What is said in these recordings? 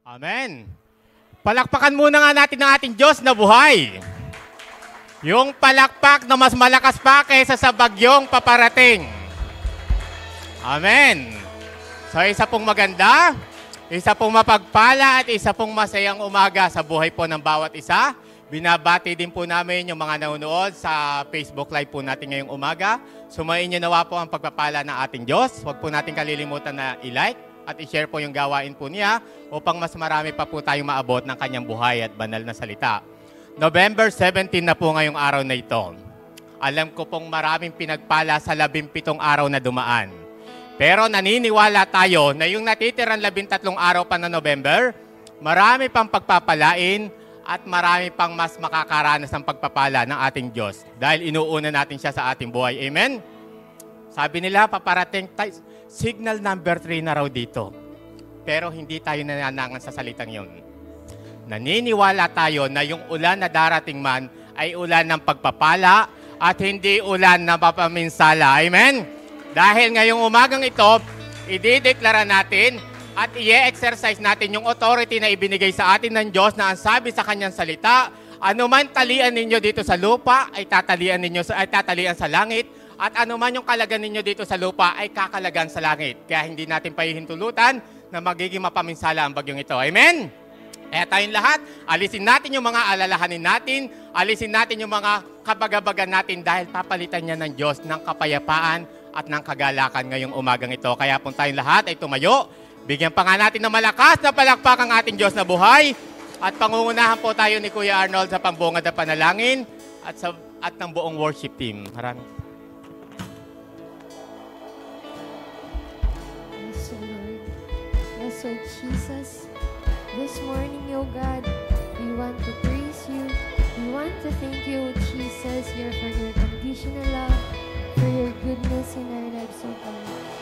Amen. Palakpakan muna nga natin ang ating Diyos na buhay. Yung palakpak na mas malakas pa kaysa sa bagyong paparating. Amen. So isa pong maganda, isa pong mapagpala at isa pong masayang umaga sa buhay po ng bawat isa. Binabati din po namin yung mga nanonood sa Facebook Live po natin ngayong umaga. Sumayin niyo nawa po ang pagpapala ng ating Diyos. Huwag po natin kalilimutan na i-like at i-share po yung gawain po niya upang mas marami pa po tayong maabot ng kanyang buhay at banal na salita. November 17 na po ngayong araw na ito. Alam ko pong maraming pinagpala sa 17 araw na dumaan. Pero naniniwala tayo na yung natitirang 13 araw pa na November, marami pang pagpapalain at marami pang mas makakaranas ng pagpapala ng ating Diyos dahil inuuna natin siya sa ating buhay. Amen? Sabi nila, paparating signal number 3 na raw dito. Pero hindi tayo nananangan sa salitang yun. Naniniwala tayo na yung ulan na darating man ay ulan ng pagpapala at hindi ulan na mapaminsala. Amen? Dahil ngayong umagang ito, idideklara natin at i-exercise natin yung authority na ibinigay sa atin ng Diyos na ang sabi sa kanyang salita, anuman talian ninyo dito sa lupa ay tatalian sa langit at anuman yung kalagan ninyo dito sa lupa ay kakalagan sa langit. Kaya hindi natin pahihintulutan na magiging mapaminsala ang bagyong ito. Amen? Kaya tayong lahat, alisin natin yung mga alalahanin natin, alisin natin yung mga kabagabagan natin dahil papalitan niya ng Diyos ng kapayapaan at ng kagalakan ngayong umagang ito. Kaya po tayong lahat ay tumayo. Bigyan pa nga natin ng malakas na palakpak ang ating Diyos na buhay. At pangungunahan po tayo ni Kuya Arnold sa pambungad na panalangin at ng buong worship team. Maraming. Yes, Lord. Yes, Lord Jesus. This morning, O God, we want to praise you. We want to thank you, Jesus, for your unconditional love, for your goodness in our lives, O God.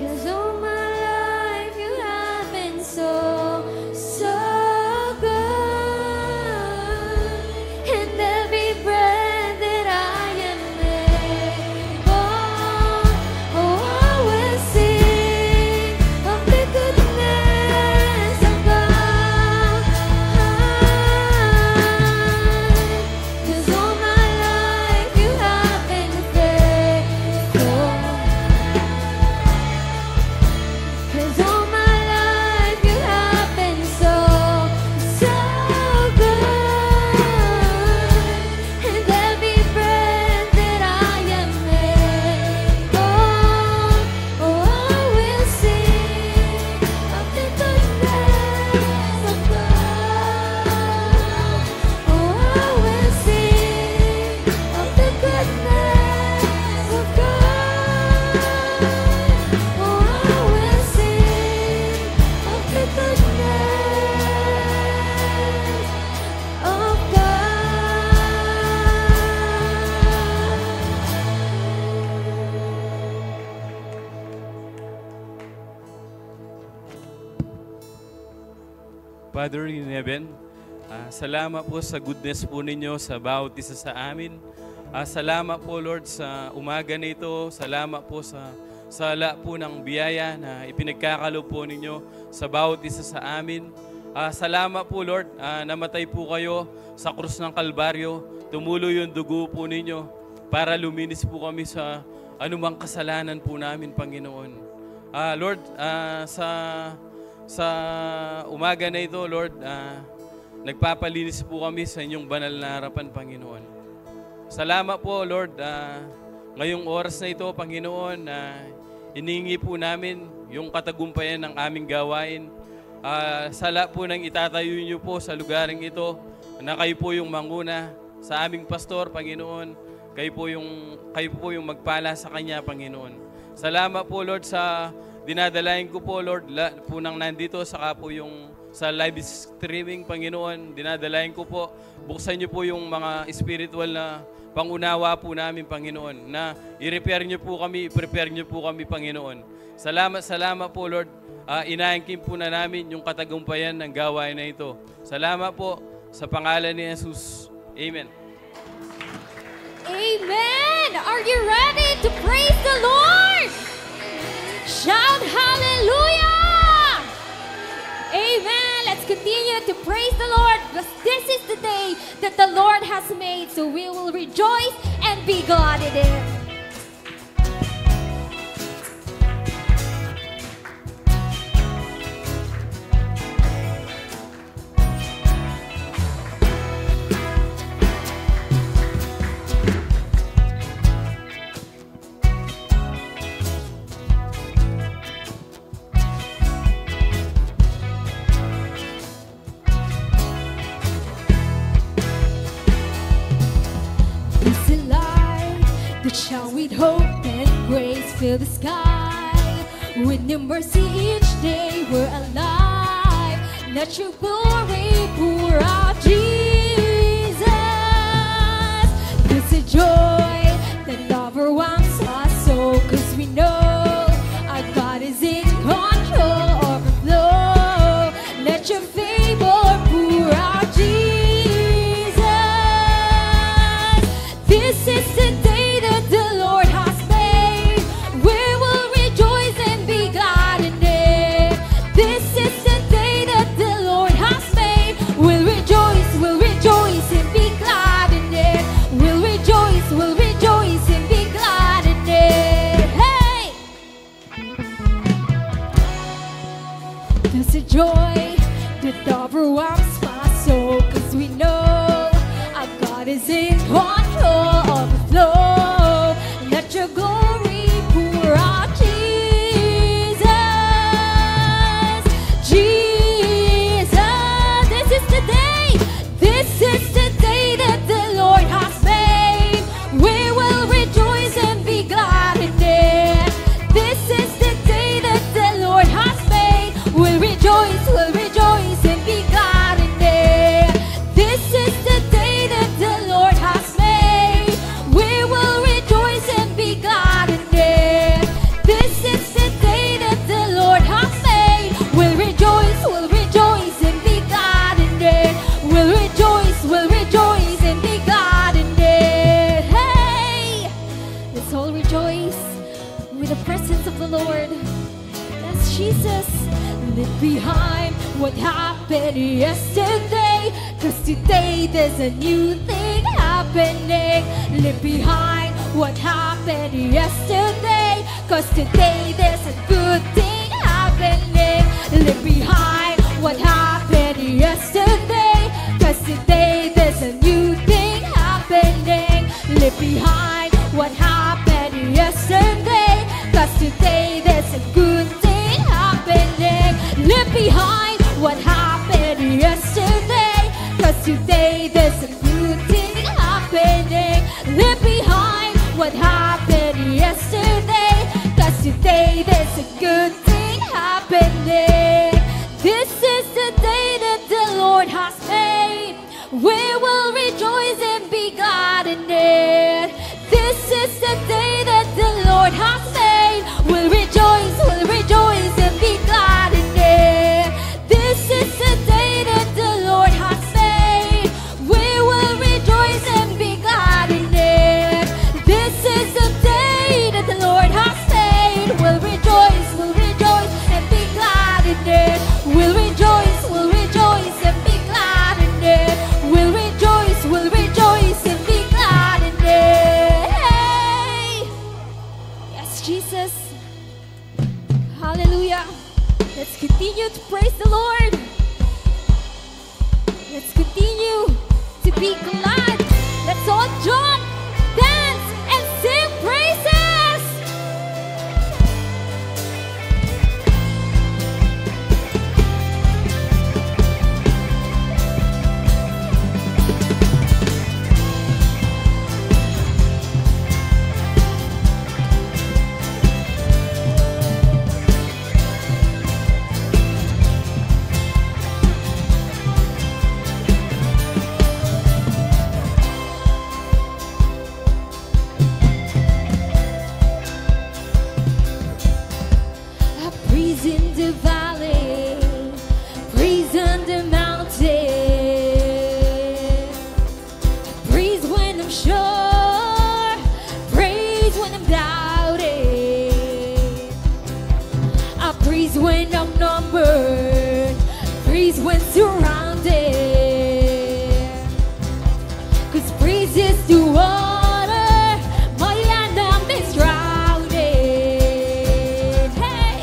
'Cause all my life you have been so, so good. And every breath that I am able, oh, I will sing of the goodness of God. 'Cause all my life you have been faithful. 'Cause all my life you have been so, so good. And every breath that I am able, oh, I will sing of the goodness of God. Oh, I will sing of the goodness of God. Oh, I will sing of the goodness of Father in heaven, salamat po sa goodness po ninyo sa bawat isa sa amin. Salamat po Lord sa umaga na ito. Salamat po sa sala po ng biyaya na ipinagkakalob po ninyo sa bawat isa sa amin. Salamat po Lord, namatay po kayo sa krus ng Kalbaryo. Tumulo yung dugo po ninyo para luminis po kami sa anumang kasalanan po namin, Panginoon. Lord, sa umaga na ito, Lord, nagpapalinis po kami sa inyong banal na harapan, Panginoon. Salamat po, Lord, ngayong oras na ito, Panginoon, inihingi po namin yung katagumpayan ng aming gawain. Sala po ng itatayo niyo po sa lugaring ito na kayo po yung manguna sa aming pastor, Panginoon. Kayo po yung magpala sa kanya, Panginoon. Salamat po, Lord, sa dinadalain ko po, Lord, po nang nandito, saka po yung sa live streaming, Panginoon, dinadalain ko po. Buksan niyo po yung mga spiritual na pangunawa po namin, Panginoon, na i-repair niyo po kami, i-prepare niyo po kami, Panginoon. Salamat po, Lord. Inaangkin po na namin yung katagumpayan ng gawain na ito. Salamat po sa pangalan ni Jesus. Amen. Amen! Are you ready to praise the Lord? Shout hallelujah! Amen! Let's continue to praise the Lord because this is the day that the Lord has made, so we will rejoice and be glad in it. Shall with hope and grace fill the sky. With new mercy each day we're alive. Let your glory pour out, Jesus. This is joy that overwhelms our soul, 'cause we know our God is in control. Overflow. Let your favor pour out, Jesus. This is the day that the Lord has made. We will rejoice and be glad in it. This is the day that the Lord has made. We'll rejoice and be glad in it. We'll rejoice and be glad in it. Hey! There's a joy that overwhelms my soul, 'cause we know our God is in control. Overflow. Let your glory pour out, Jesus. Jesus, this is the day. This is the day that the Lord has made. We will rejoice and be glad in it. This is the day that the Lord has made. We'll rejoice presence of the Lord. Yes, Jesus. Leave behind what happened yesterday, 'cause today there's a new thing happening. Leave behind what happened yesterday, 'cause today there's a good thing happening. Leave behind what happened yesterday, 'cause today there's a new thing happening. Leave behind what happened yesterday, 'cause today there's a good thing happening. Leave behind what happened yesterday, 'cause today there's a good thing happening. Leave behind what happened yesterday, 'cause today there's a good thing happening. This is the day that the Lord has made. We will rejoice and be glad in it. This is the day that the Lord has made. We'll rejoice and be glad in it. This is the day that the Lord has made. We will rejoice and be glad in it. This is the day that the Lord has made. We'll rejoice and be glad in it. We'll rejoice and be glad in it. We'll rejoice and be glad in it. Hey! Yes, Jesus. Hallelujah. Let's continue to praise the Lord. Let's continue to be glad. Let's all jump, dance, and sing praises. Praise in the valley, praise on the mountain, praise when I'm sure, praise when I'm doubting, I praise when I'm numbered, praise when surrounded, 'cause praise is the water my enemy is drowning. Hey!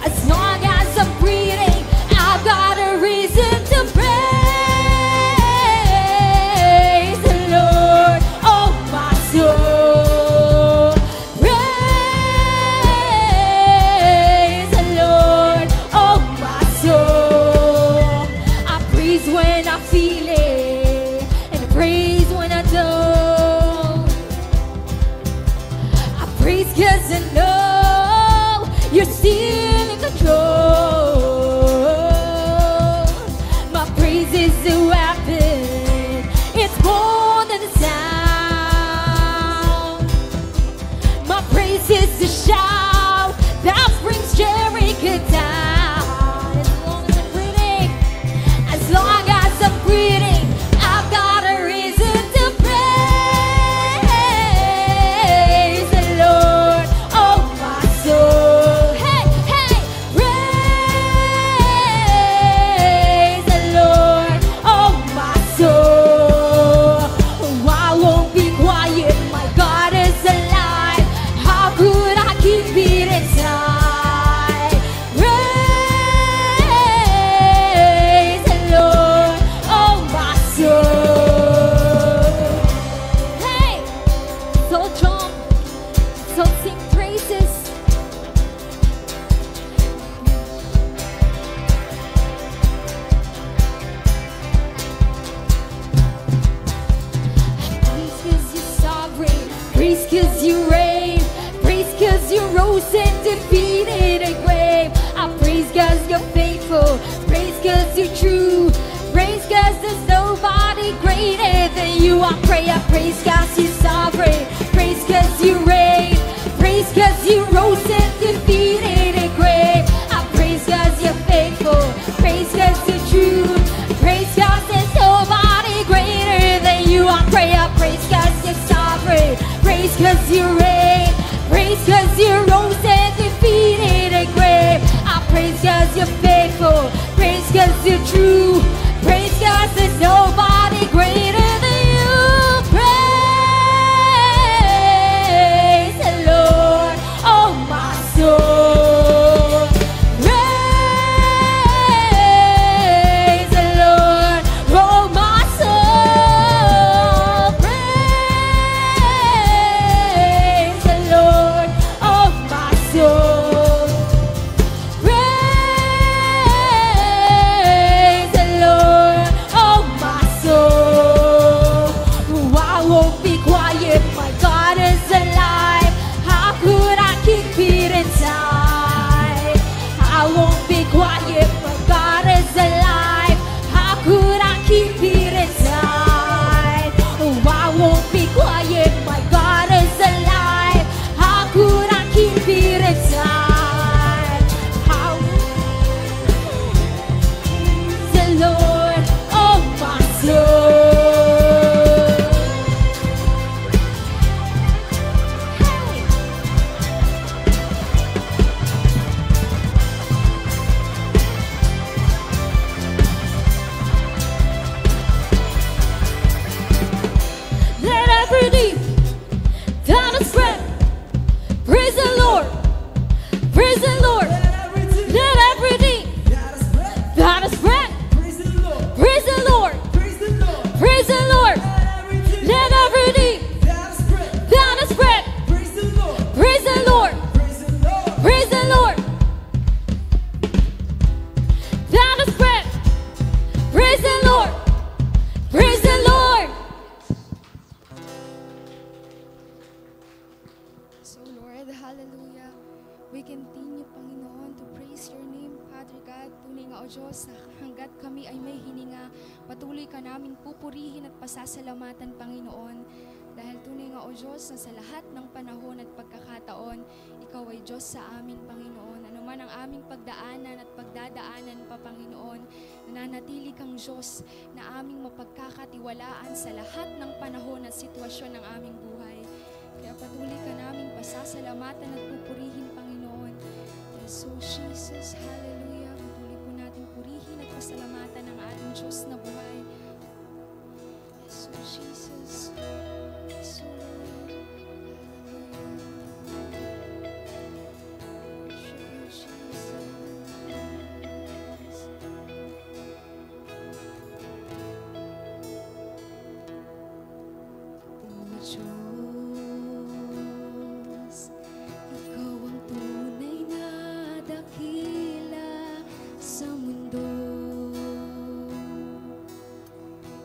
As long as I'm breathing, I've got a reason to praise the Lord, oh my soul. Praise the Lord, oh my soul. I praise when I feel it, and I praise when I don't. I praise 'cause I know you're still in control. My praise is a weapon, it's more than a sound. My praise is a shout that brings Jericho down. As long as I'm breathing, I've got a reason to praise the Lord, oh my soul. Hey, hey, praise the Lord, oh my soul. Oh, I won't be quiet, my God is alive. How could I keep it inside? Praise the Lord, oh my soul. Hey, so jump, so sing praises. Praise 'cause you're sovereign, praise 'cause you reign, praise 'cause you rose and defeated a grave. I praise 'cause you're faithful, praise 'cause you're true, praise 'cause there's nobody greater than you. I praise 'cause you're sovereign, praise 'cause you reign, praise 'cause you rose and defeated a grave. I praise 'cause you're faithful, praise 'cause you're true, praise 'cause there's nobody greater than you. I praise 'cause you're sovereign, praise 'cause you reign, praise 'cause you rose and defeated continue, Panginoon, to praise your name, Father God. Tunay nga, O Diyos, na hanggat kami ay may hininga, patuloy ka namin pupurihin at pasasalamatan, Panginoon. Dahil tunay nga, O Diyos, na sa lahat ng panahon at pagkakataon, Ikaw ay Diyos sa amin, Panginoon. Ano man ang aming pagdaanan at pagdadaanan pa, Panginoon, nananatili kang Diyos na aming mapagkakatiwalaan sa lahat ng panahon at sitwasyon ng aming buhay. Kaya patuloy ka naming pasasalamatan at pupurihin, Panginoon. Yes, so Jesus, hallelujah. Patuloy po natin purihin at pasalamatan ang ating Diyos na buhay. Yes, so Jesus. Yes, so Lord. Hallelujah. Worship you, Jesus. O Diyos, Ikaw ang tunay na dakila sa mundo.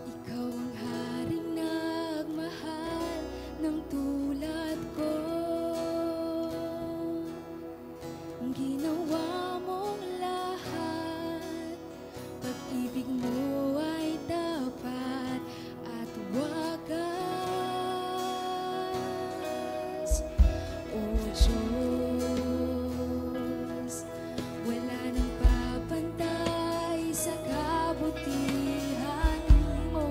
Ikaw ang haring nagmahal ng tulad ko. Ginawa mong lahat, pag-ibig mo ay tapat at wagas. O Diyos, wala nang papantay sa kabutihan mo.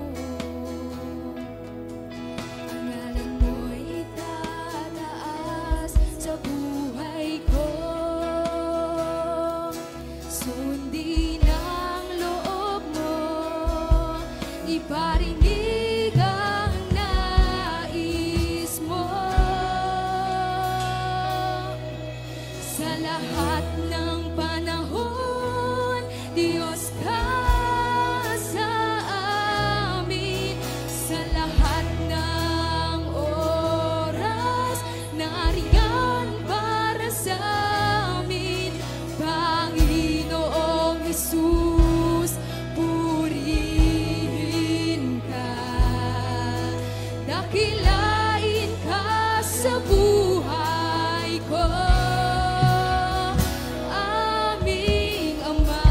Ang ngalan mo'y itataas sa buhay ko. Sundin ang loob mo, iparinig ang nais mo. Sa lahat ng panahon, Diyos ka sa amin. Sa lahat ng oras, nariyan para sa amin. Panginoong Jesus, purihin ka. Dakilain ka sa buhay ko. Aming Ama,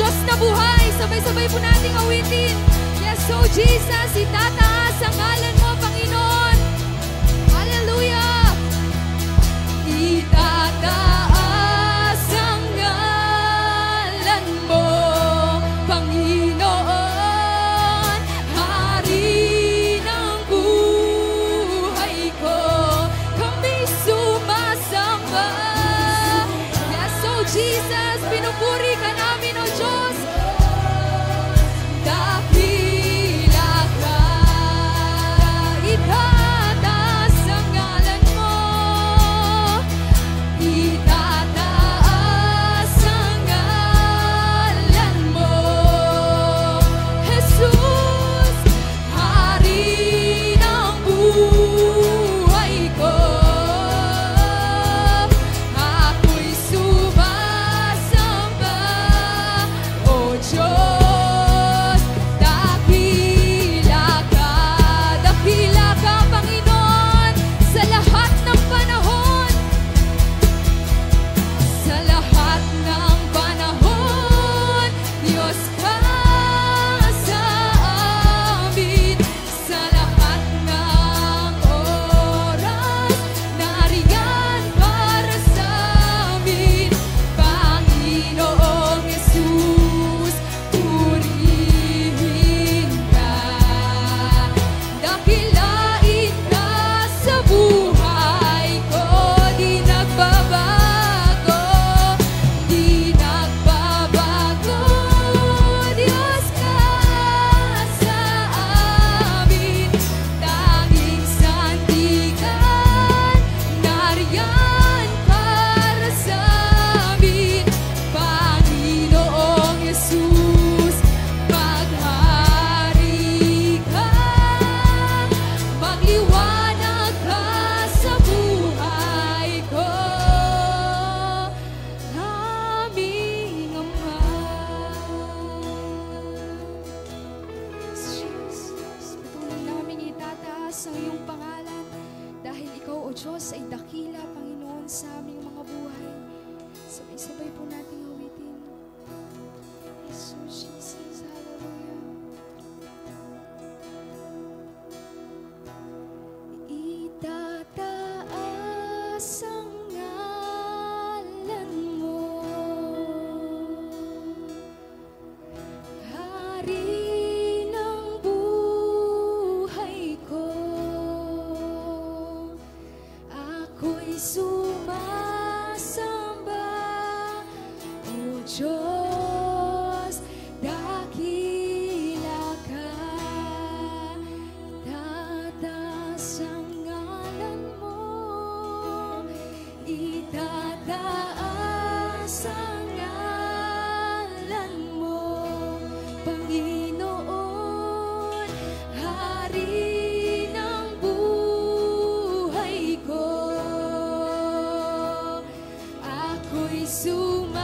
Diyos na buhay. Sabay-sabay po nating awitin. Yes, oh Jesus, itataas ang ngalan mo, Panginoon. Hallelujah! Itataas ang ngalan mo, Panginoon. Hari ng buhay ko, kami sumasamba. Yes, oh Jesus, pinupuri ka namin, oh Diyos. Dakila ka, itataas ang ngalan mo. Itataas ang ngalan mo, Jesus, Hari ng buhay ko. Ako'y sumasamba, O Diyos, dakila ka, Panginoon, sa lahat ng panahon. Sa lahat ng panahon, Diyos ka sa amin. Sa lahat ng oras, nariyan para sa amin. Panginoong Jesus, purihin ka. Dakilain ka sa buhay ko. Di nagbabago, di nagbabago. Diyos ka sa amin. Tanging sandigan, nariyan para sa amin. Panginoong Jesus, maghari ka. Magliwanag ka sa buhay ko, aming Ama. Jesus, patuloy namin itataas ang iyong pangalan dahil ikaw, O Diyos, ay dakila, Panginoon, sa aming mga buhay. Sabay-sabay po nating awitin. Yes, O Jesus, hallelujah. Itataas ang ngalan mo, Hari ng buhay ko. Ako'y sumasamba, O Diyos, dakila ka. Tataas ang ngalan mo, itataas ang ngalan mo, Panginoon, Hari ng buhay ko. Ako'y sumasamba,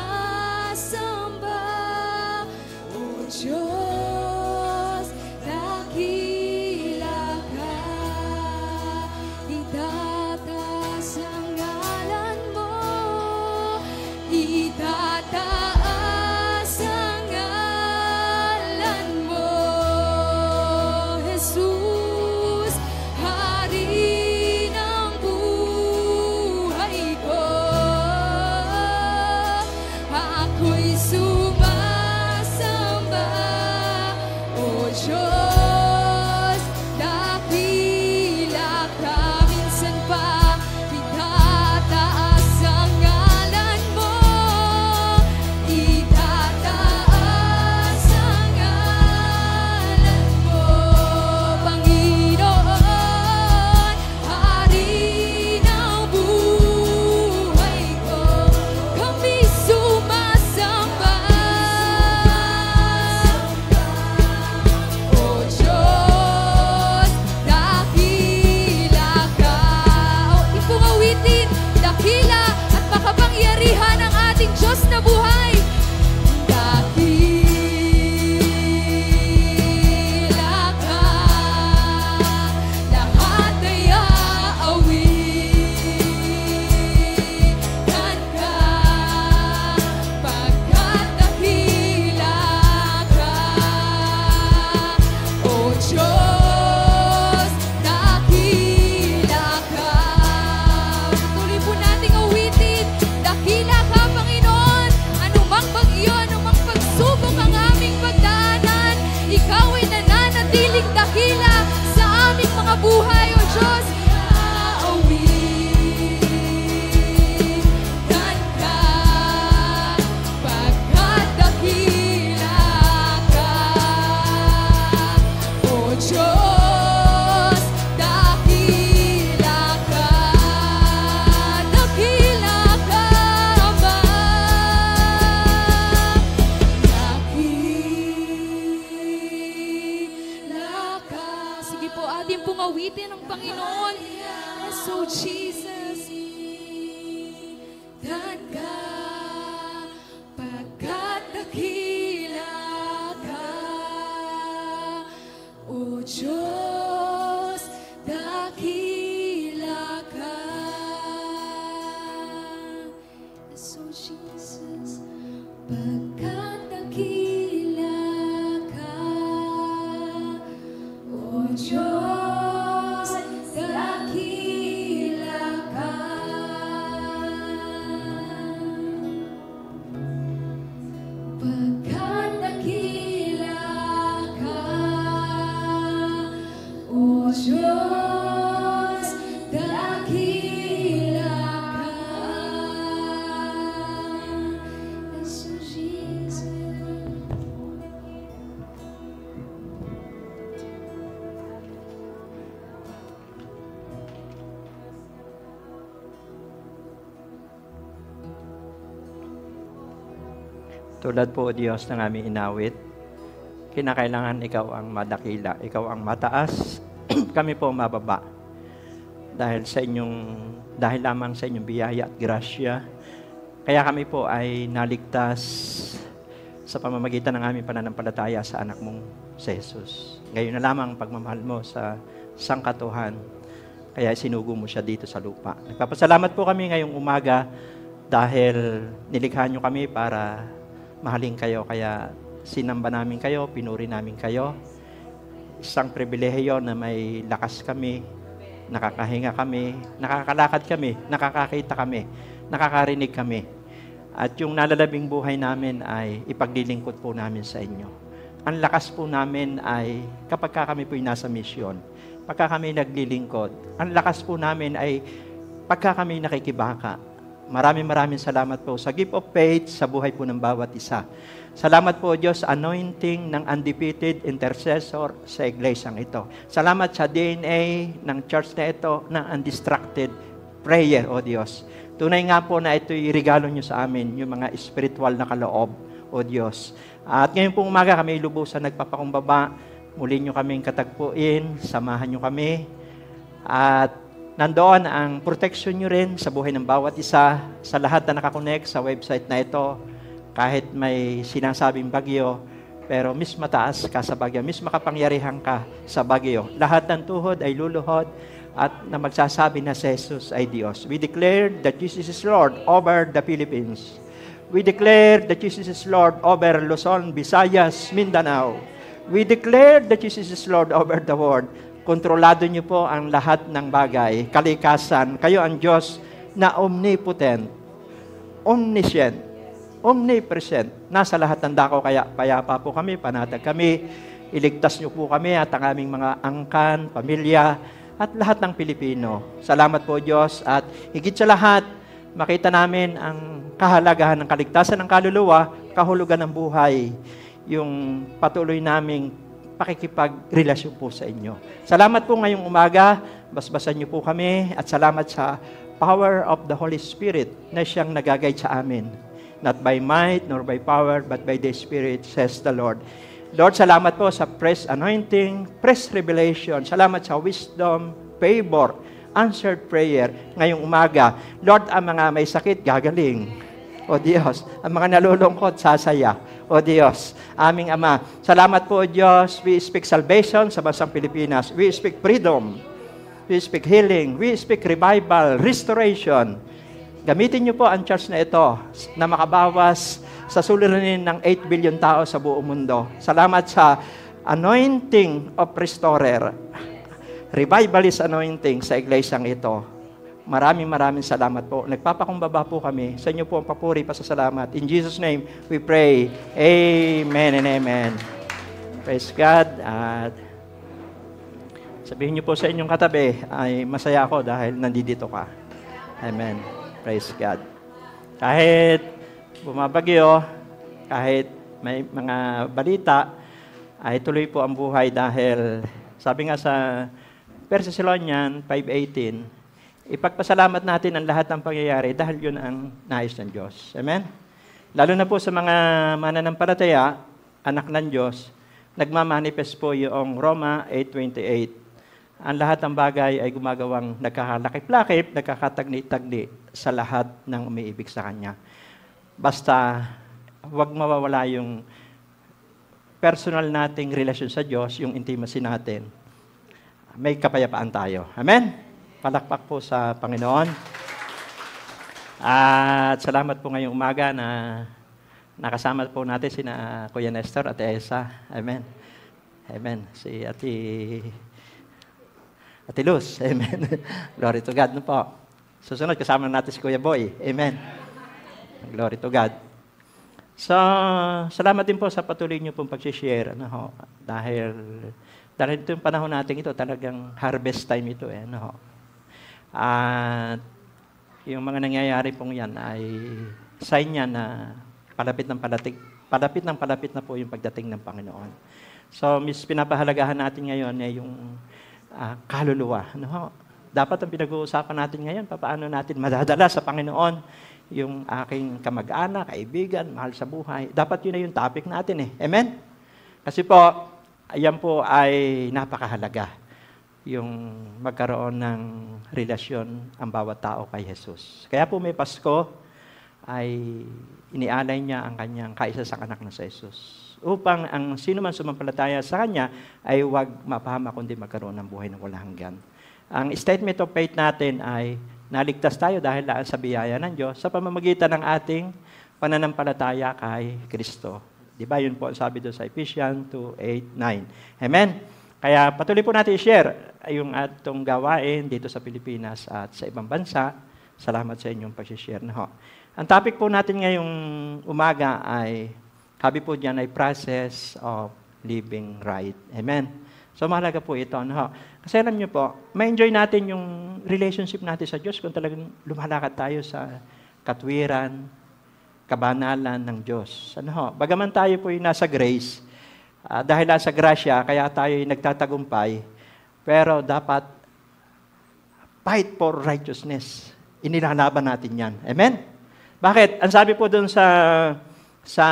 Jesus, pagkat dakila ka, O Diyos, dakila ka. Pagkat dakila ka, O Diyos, dakila ka. Jesus, Jesus. Tulad po, O Diyos, ng aming inawit, kinakailangan ikaw ang madakila, ikaw ang mataas, kami po mababa. Dahil lamang sa inyong biyaya at grasya, kaya kami po ay naligtas sa pamamagitan ng aming pananampalataya sa anak mong si Jesus. Ngayon na lamang ang pagmamahal mo sa sangkatuhan, kaya sinugo mo siya dito sa lupa. Nagpapasalamat po kami ngayong umaga dahil nilikha nyo kami para mahalin kayo, kaya sinamba namin kayo, pinuri namin kayo. Isang pribilehiyo na may lakas kami, nakakahinga kami, nakakalakad kami, nakakakita kami, nakakarinig kami. At yung nalalabing buhay namin ay ipaglilingkod po namin sa inyo. Ang lakas po namin ay kapag kami po'y nasa misyon, pagka kami naglilingkod. Ang lakas po namin ay pagka kami nakikibaka. Maraming salamat po sa gift of faith sa buhay po ng bawat isa. Salamat po, Diyos, anointing ng undefeated intercessor sa iglesyang ito. Salamat sa DNA ng church na ito ng undistracted prayer, O Diyos. Tunay nga po na ito'y regalo nyo sa amin, yung mga spiritual na kaloob, O Diyos. At ngayon pong umaga kami lubusan nagpapakumbaba, muli nyo kaming katagpuin, samahan nyo kami, at nandoon ang protection nyo rin sa buhay ng bawat isa, sa lahat na nakakonect sa website na ito, kahit may sinasabing bagyo, pero mas mataas ka sa bagyo, mas makapangyarihan ka sa bagyo. Lahat ng tuhod ay luluhod at na magsasabi na si Jesus ay Diyos. We declare that Jesus is Lord over the Philippines. We declare that Jesus is Lord over Luzon, Visayas, Mindanao. We declare that Jesus is Lord over the world. Kontrolado niyo po ang lahat ng bagay, kalikasan. Kayo ang Diyos na omnipotent, omniscient, omnipresent. Nasa lahat ng dako, kaya payapa po kami, panatag kami. Iligtas niyo po kami at ang aming mga angkan, pamilya, at lahat ng Pilipino. Salamat po, Diyos. At higit sa lahat, makita namin ang kahalagahan ng kaligtasan ng kaluluwa, kahulugan ng buhay, yung patuloy naming pakikipagrelasyon po sa inyo. Salamat po ngayong umaga, basbasan niyo po kami, at salamat sa power of the Holy Spirit na siyang nagagayad sa amin. Not by might, nor by power, but by the Spirit, says the Lord. Lord, salamat po sa fresh anointing, fresh revelation. Salamat sa wisdom, favor, answered prayer ngayong umaga. Lord, ang mga may sakit, gagaling. O Diyos, ang mga nalulungkot, sasaya. O Diyos, aming Ama, salamat po, O Diyos. We speak salvation sa bansang Pilipinas. We speak freedom. We speak healing. We speak revival, restoration. Gamitin niyo po ang church na ito na makabawas sa suliranin ng 8 billion tao sa buong mundo. Salamat sa anointing of restorer, revivalist anointing sa iglesyang ito. Maraming salamat po. Nagpapakumbaba po kami. Sa inyo po ang papuri, pasasalamat. In Jesus' name, we pray. Amen and amen. Praise God. At sabihin niyo po sa inyong katabi, ay masaya ako dahil nandito ka. Amen. Praise God. Kahit bumabagyo, kahit may mga balita, ay tuloy po ang buhay dahil sabi nga sa 1 Thessalonians 5:18, ipagpasalamat natin ang lahat ng pangyayari dahil yun ang nais ng Diyos. Amen? Lalo na po sa mga mananampalataya, anak ng Diyos, nagmamanifest po yung Roma 8:28. Ang lahat ng bagay ay gumagawang nagkakalakip-lakip, nagkakatagni-tagni sa lahat ng umiibig sa Kanya. Basta, huwag mawawala yung personal nating relasyon sa Diyos, yung intimacy natin. May kapayapaan tayo. Amen? Palakpak po sa Panginoon. At salamat po ngayong umaga na nakasama po natin sina Kuya Nestor at Esa. Amen. Amen. Si Ate Luz. Amen. Glory to God. No po. Susunod, kasama natin si Kuya Boy. Amen. Glory to God. So, salamat din po sa patuloy niyo pong pag-share. Ano ho? Dahil ito yung panahon natin ito, talagang harvest time ito. Ano ho? At yung mga nangyayari pong yan ay sign niya na palapit na po yung pagdating ng Panginoon. So, pinapahalagahan natin ngayon ay yung kaluluwa. No? Dapat ang pinag-uusapan natin ngayon, paano natin madadala sa Panginoon yung aking kamag-anak, kaibigan, mahal sa buhay. Dapat yun na yung topic natin eh. Amen? Kasi po, ayan po ay napakahalaga yung magkaroon ng relasyon ang bawat tao kay Jesus. Kaya po may Pasko ay inialay niya ang kanyang kaisa-isang anak na si Jesus upang ang sino man sumampalataya sa Kanya ay huwag mapahama kundi magkaroon ng buhay na walang hanggan. Ang statement of faith natin ay naligtas tayo dahil laan sa biyaya ng Diyos sa pamamagitan ng ating pananampalataya kay Kristo. Di ba? Yun po ang sabi doon sa Ephesians 2:8-9. Amen? Kaya patuloy po natin i-share yung atong gawain dito sa Pilipinas at sa ibang bansa. Salamat sa inyong pag-share na ho. Ang topic po natin ngayong umaga ay, sabi po diyan ay process of living right. Amen? So mahalaga po ito. No? Kasi alam niyo po, ma-enjoy natin yung relationship natin sa Diyos kung talagang lumalakad tayo sa katwiran, kabanalan ng Diyos. Ano ho? Bagaman tayo po yung nasa grace, dahil nasa grasya, kaya tayo nagtatagumpay, pero dapat fight for righteousness. Inilalaban natin yan. Amen? Bakit? Ang sabi po doon sa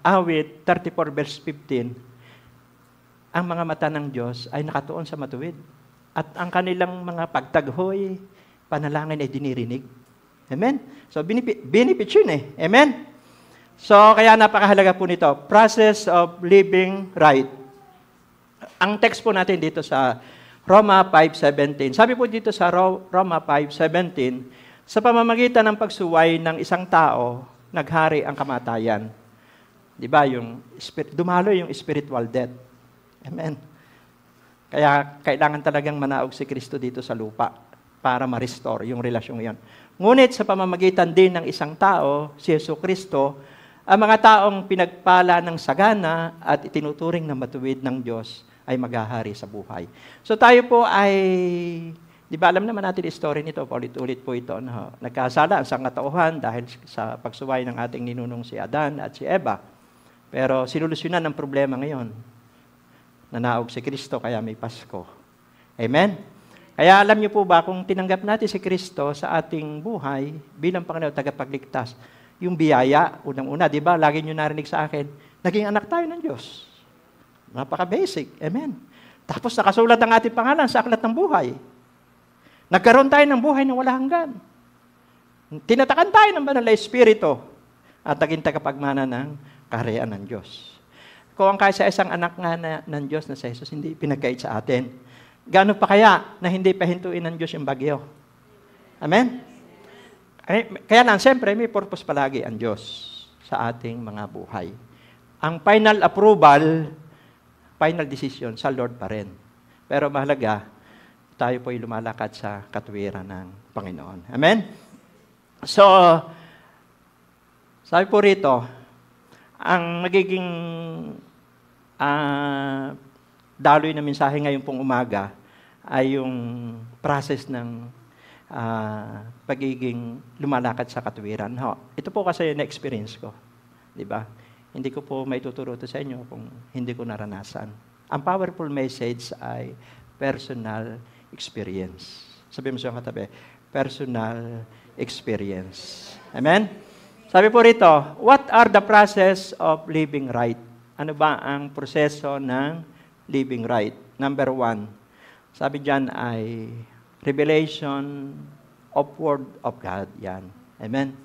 awit 34 verse 15, ang mga mata ng Diyos ay nakatuon sa matuwid. At ang kanilang mga pagtaghoy, panalangin ay dinirinig. Amen? So, benefit yun eh. Amen? So, kaya napakahalaga po nito. Process of living right. Ang text po natin dito sa Roma 5:17. Sabi po dito sa Roma 5:17, sa pamamagitan ng pagsuway ng isang tao, naghari ang kamatayan. Di ba? Dumalo yung spiritual death. Amen. Kaya kailangan talagang manaog si Kristo dito sa lupa para ma-restore yung relasyong yan. Ngunit sa pamamagitan din ng isang tao, si Yesu Kristo, ang mga taong pinagpala ng sagana at itinuturing na matuwid ng Diyos ay maghahari sa buhay. So tayo po ay, di ba alam naman natin yung story nito, ulit-ulit po ito. No? Nagkasala ang sangkatauhan dahil sa pagsuway ng ating ninunong si Adan at si Eva. Pero sinulusyonan ang problema ngayon. Nanaog si Kristo kaya may Pasko. Amen? Kaya alam niyo po ba, kung tinanggap natin si Kristo sa ating buhay bilang Panginoon tagapagligtas, yung biyaya, unang-una, di ba? Lagi nyo narinig sa akin, naging anak tayo ng Diyos. Napaka-basic. Amen. Tapos nakasulat ang ating pangalan sa aklat ng buhay. Nagkaroon tayo ng buhay na wala hanggan. Tinatakan tayo ng banal na Espiritu at naging tagapagmana ng kaharian ng Diyos. Kung ang kaisa-isang anak nga ng Diyos na si Jesus, hindi pinagkait sa atin, gaano pa kaya na hindi pahintuin ng Diyos yung bagyo? Amen? Kaya lang, siyempre, may purpose palagi ang Diyos sa ating mga buhay. Ang final approval, final decision sa Lord pa rin. Pero mahalaga, tayo po'y lumalakad sa katwiran ng Panginoon. Amen? So, sabi po rito, ang magiging daloy na mensahe ngayon pong umaga ay yung process ng pagiging lumalakad sa katwiran. Ito po kasi na-experience ko. Di ba? Hindi ko po maituturo ito sa inyo kung hindi ko naranasan. Ang powerful message ay personal experience. Sabi mo sa katabi, personal experience. Amen? Sabi po rito, what are the process of living right? Ano ba ang proseso ng living right? Number 1, sabi dyan ay revelation of Word of God. Yan. Amen?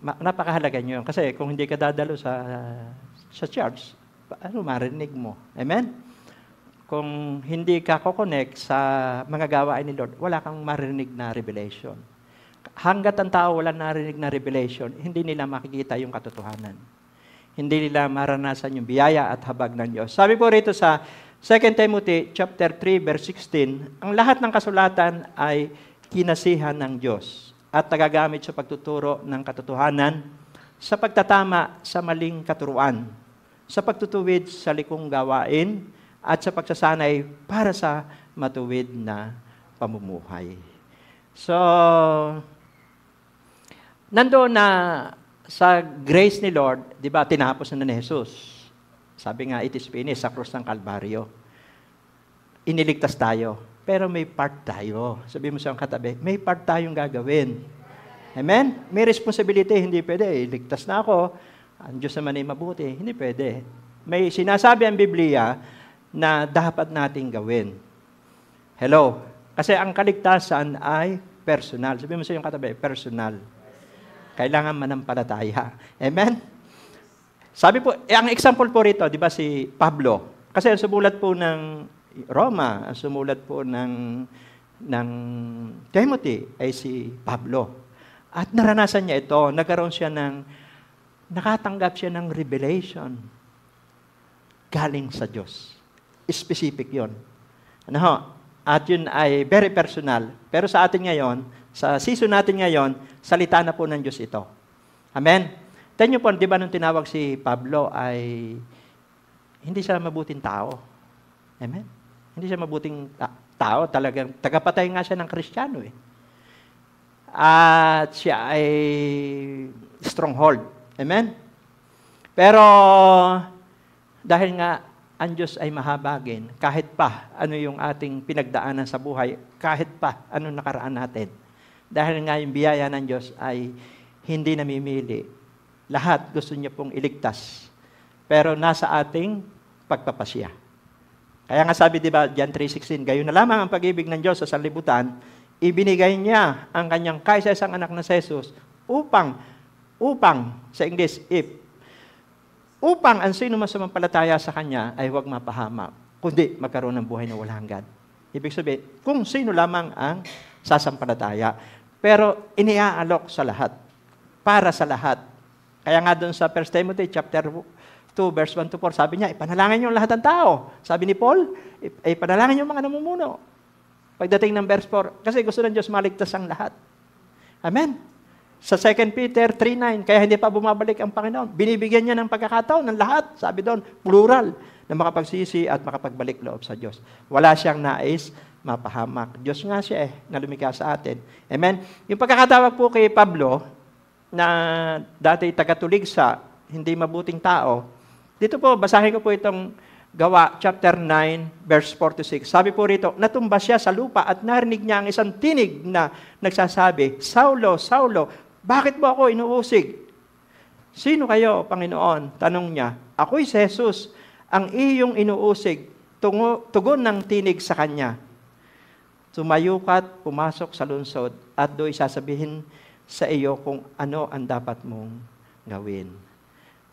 Napakahalaga nyo. Kasi kung hindi ka dadalo sa church, ano marinig mo? Amen? Kung hindi ka kukonek sa mga gawain ni Lord, wala kang marinig na revelation. hanggat ang tao wala narinig na revelation, hindi nila makikita yung katotohanan. Hindi nila maranasan yung biyaya at habag ng Diyos. Sabi po rito sa 2 Timothy chapter 3 verse 16, ang lahat ng kasulatan ay kinasihan ng Diyos at nagagamit sa pagtuturo ng katotohanan, sa pagtatama sa maling katuruan, sa pagtutuwid sa likong gawain, at sa pagsasanay para sa matuwid na pamumuhay. So, nandoon na sa grace ni Lord, di ba, tinapos na ni Jesus. Sabi nga, it is finished sa krus ng Kalbaryo. Iniligtas tayo. Pero may part tayo. Sabi mo sa katabi, may part tayong gagawin. Amen? May responsibility. Hindi pwede. Iligtas na ako. Ang Diyos naman ay mabuti. Hindi pwede. May sinasabi ang Biblia na dapat nating gawin. Hello? Kasi ang kaligtasan ay personal. Sabi mo sa iyong katabi, personal. Kailangan manampalataya. Amen? Sabi po, ang example po rito, di ba si Pablo? Kasi ang sumulat po ng Roma, ang sumulat po ng Timothy ay si Pablo. At naranasan niya ito, nakatanggap siya ng revelation galing sa Diyos. Specific yon. Ano ho? At yun ay very personal. Pero sa atin ngayon, sa season natin ngayon, salita na po ng Diyos ito. Amen? Tignan niyo po, di ba nung tinawag si Pablo ay hindi siya mabuting tao. Amen? Hindi siya mabuting tao. Talagang tagapatay nga siya ng Kristiyano eh. At siya ay stronghold. Amen? Pero dahil nga ang Diyos ay mahabagin, kahit pa ano yung ating pinagdaanan sa buhay, kahit pa ano nakaraan natin. Dahil nga yung biyaya ng Diyos ay hindi namimili. Lahat gusto niya pong iligtas. Pero nasa ating pagpapasya. Kaya nga sabi, di ba, John 3:16, gayon na lamang ang pag-ibig ng Diyos sa sanlibutan, ibinigay niya ang kanyang kaisa-isang anak na si Jesus upang, sa English, upang ang sino man sumampalataya sa Kanya ay huwag mapahamak, kundi magkaroon ng buhay na walang hanggan. Ibig sabihin, kung sino lamang ang sasampalataya. Pero iniaalok sa lahat. Para sa lahat. Kaya nga doon sa 1 Timothy chapter 2, verse 1-4, sabi niya, ipanalangin niyo lahat ng tao. Sabi ni Paul, ipanalangin niyo mga namumuno. Pagdating ng verse 4, kasi gusto ng Diyos maligtas ang lahat. Amen? Sa 2 Peter 3:9, kaya hindi pa bumabalik ang Panginoon. Binibigyan niya ng pagkakataon ng lahat. Sabi doon, plural, na makapagsisi at makapagbalik loob sa Diyos. Wala siyang nais mapahamak. Diyos nga siya na lumikha sa atin. Amen? Yung pagkakatawag po kay Pablo, na dati taga-tuligsa, hindi mabuting tao, dito po, basahin ko po itong Gawa, chapter 9, verse 4-6. Sabi po rito, natumba siya sa lupa at narinig niya ang isang tinig na nagsasabi, Saulo, Saulo, bakit mo ako inuusig? Sino kayo, Panginoon? Tanong niya. Ako'y si Jesus, ang iyong inuusig. Tugon ng tinig sa kanya. Tumayo ka't pumasok sa lungsod at do'y sasabihin sa iyo kung ano ang dapat mong gawin.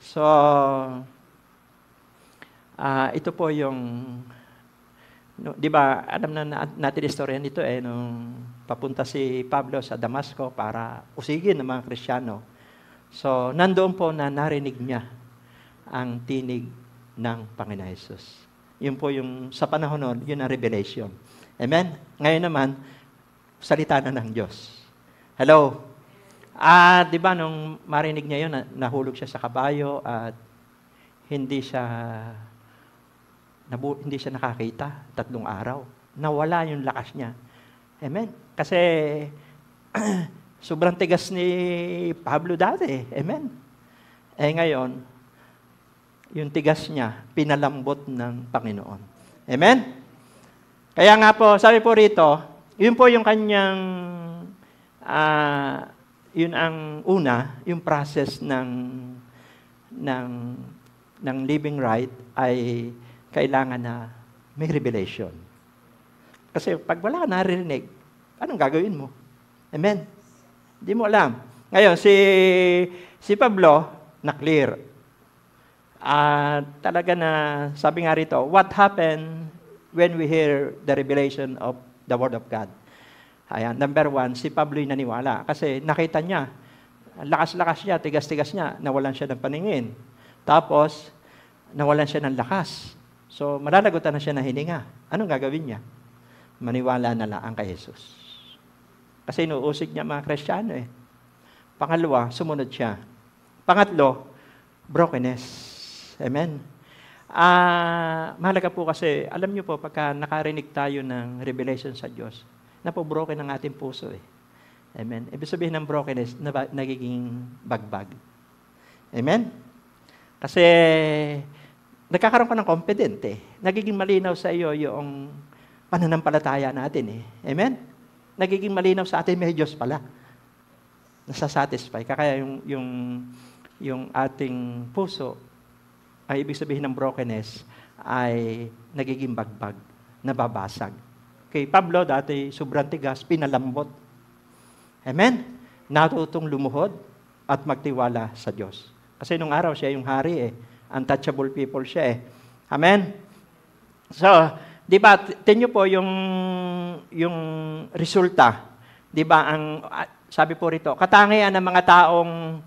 So, ito po yung, di ba, alam na natin istorya nito nung papunta si Pablo sa Damasco para usigin ng mga Kristiyano. So, nandoon po na narinig niya ang tinig ng Panginoon Jesus. Yun po yung, sa panahon noon, yun ang revelation. Amen? Ngayon naman, salita na ng Diyos. Hello? Di ba, nung marinig niya yun, nahulog siya sa kabayo at hindi siya nakakita 3 araw. Nawala yung lakas niya. Amen? Kasi sobrang tigas ni Pablo dati. Amen? Ngayon, yung tigas niya, pinalambot ng Panginoon. Amen? Kaya nga po, sabi po rito, yun po yung kanyang, yun ang una, yung process ng living right ay kailangan na may revelation. Kasi pag wala ka naririnig, anong gagawin mo? Amen? Hindi mo alam. Ngayon, si Pablo, na-clear. Talaga na, sabi nga rito, what happened when we hear the revelation of the Word of God? Ayan, number 1, si Pablo'y naniwala. Kasi nakita niya, lakas-lakas niya, tigas-tigas niya, nawalan siya ng paningin. Tapos, nawalan siya ng lakas. So, malalagutan na siya ng hininga. Anong gagawin niya? Maniwala na lang kay Jesus. Kasi inuusig niya mga Kristiyano eh. Pangalawa, sumunod siya. Pangatlo, brokenness. Amen. Mahalaga po kasi, alam niyo po, pagka nakarinig tayo ng revelation sa Diyos, broken ang ating puso eh. Amen. Ibig sabihin ng brokenness, nagiging bagbag. Amen? Kasi, nagkakaroon ka ng confident eh. Nagiging malinaw sa iyo yung pananampalataya natin eh. Amen? Nagiging malinaw sa atin, may Diyos pala. Nasasatisfy. Kaya yung ating puso, ay ibig sabihin ng brokenness, ay nagiging bagbag, nababasag. Kay Pablo, dati sobrang tigas, pinalambot. Amen? Natutong lumuhod at magtiwala sa Diyos. Kasi nung araw siya yung hari eh. Untouchable people siya eh. Amen? So, di ba, tingnan po yung resulta. Di ba, sabi po rito, katangian ng mga taong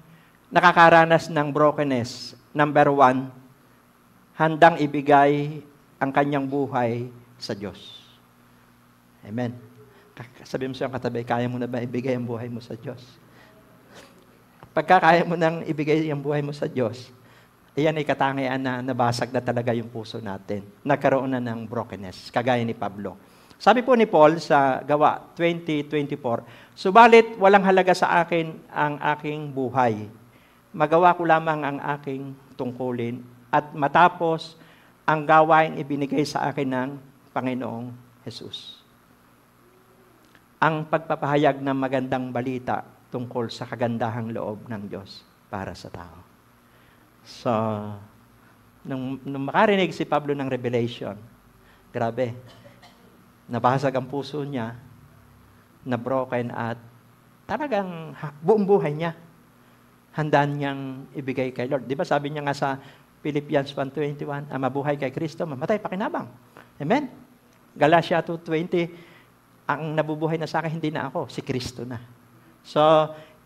nakakaranas ng brokenness. Number 1, handang ibigay ang kanyang buhay sa Diyos. Amen. Sabi mo sa katabi, kaya mo na ba ibigay ang buhay mo sa Diyos? Pagka kaya mo nang ibigay ang buhay mo sa Diyos, iyan ay katangian na nabasag na talaga yung puso natin. Nagkaroon na ng brokenness, kagaya ni Pablo. Sabi po ni Paul sa Gawa 20:24, subalit walang halaga sa akin ang aking buhay. Magawa ko lamang ang aking tungkulin at matapos ang gawain ibinigay sa akin ng Panginoong Jesus. Ang pagpapahayag ng magandang balita tungkol sa kagandahang loob ng Diyos para sa tao. So, nung makarinig si Pablo ng revelation, grabe, nabasag ang puso niya, na-broken at talagang buong buhay niya, handaan niyang ibigay kay Lord. Di ba sabi niya nga sa Philippians 1:21, mabuhay kay Kristo, mamatay pakinabang. Amen? Galatia 2:20, ang nabubuhay na sa akin, hindi na ako, si Kristo na. So,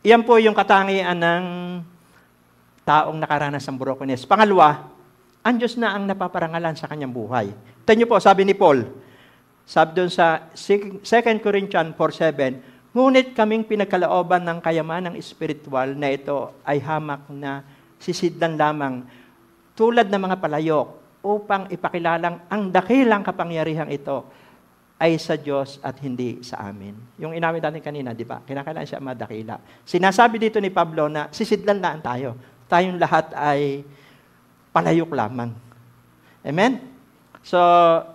iyan po yung katangian ng taong nakaranas ng brokenness. Pangalawa, ang Diyos na ang napaparangalan sa kanyang buhay. Tingnan niyo po, sabi ni Paul, sabi doon sa 2 Corinthians 4:7, ngunit kaming pinagkalooban ng kayamanang espiritual na ito ay hamak na sisidlan lamang tulad ng mga palayok upang ipakilalang ang dakilang kapangyarihang ito ay sa Diyos at hindi sa amin. Yung inamin natin kanina, di ba? Kinakailangan siya madakila. Sinasabi dito ni Pablo na sisidlan lang tayo. Tayong lahat ay palayok lamang. Amen? So,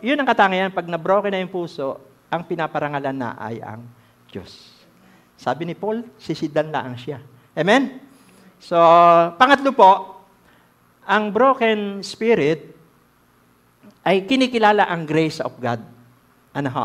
yun ang katangian. Pag na-broken na yung puso, ang pinaparangalan na ay ang Diyos. Sabi ni Paul, sisidlan lang siya. Amen? So, pangatlo po, ang broken spirit ay kinikilala ang grace of God.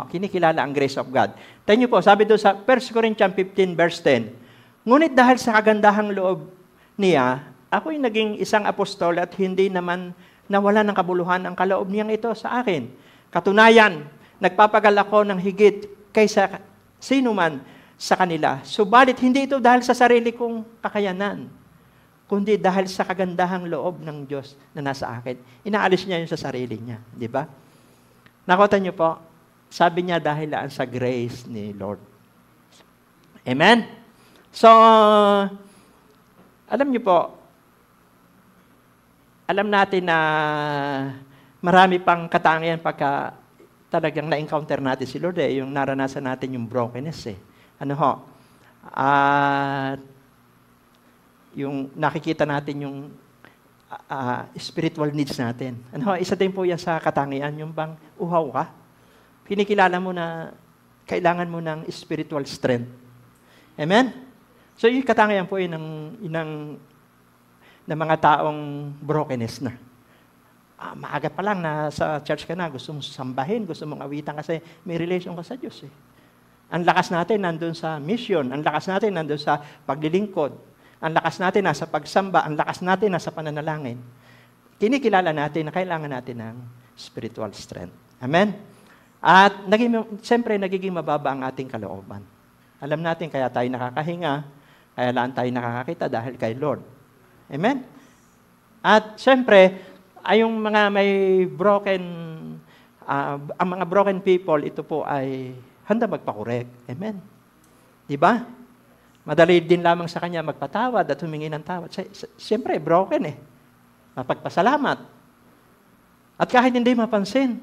Kinikilala ang grace of God. Tingnan niyo po, sabi doon sa 1 Corinthians 15 verse 10, ngunit dahil sa kagandahang loob niya, ako'y naging isang apostol at hindi naman nawala ng kabuluhan ang kaloob niyang ito sa akin. Katunayan, nagpapagal ako ng higit kaysa sino man sa kanila. Subalit, hindi ito dahil sa sarili kong kakayanan, kundi dahil sa kagandahang loob ng Diyos na nasa akin. Inaalis niya yun sa sarili niya. Di ba? Nakota niyo po, sabi niya dahil sa grace ni Lord. Amen? So, alam niyo po, alam natin na marami pang katangian pagka talagang na-encounter natin si Lord yung naranasan natin yung brokenness yung nakikita natin yung spiritual needs natin. Isa din po yan sa katangian, yung bang uhaw ka. Kinikilala mo na kailangan mo ng spiritual strength. Amen? So, yung katangian po yun ng mga taong brokenness na. Maaga pa lang na sa church ka na, gusto mong sambahin, gusto mong awitan kasi may relation ka sa Diyos. Ang lakas natin nandun sa mission, ang lakas natin nandun sa paglilingkod, ang lakas natin nasa pagsamba, ang lakas natin nasa pananalangin. Kinikilala natin na kailangan natin ng spiritual strength. Amen? At siyempre, nagiging mababa ang ating kalooban. Alam natin, kaya tayo nakakahinga, kaya lang tayo nakakakita dahil kay Lord. Amen? At siyempre, ay yung mga may broken, ang mga broken people, ito po ay handa magpakorek. Amen? Diba? Madali din lamang sa kanya magpatawad at humingi ng tawad. Siyempre, broken eh. Mapagpasalamat. At kahit hindi mapansin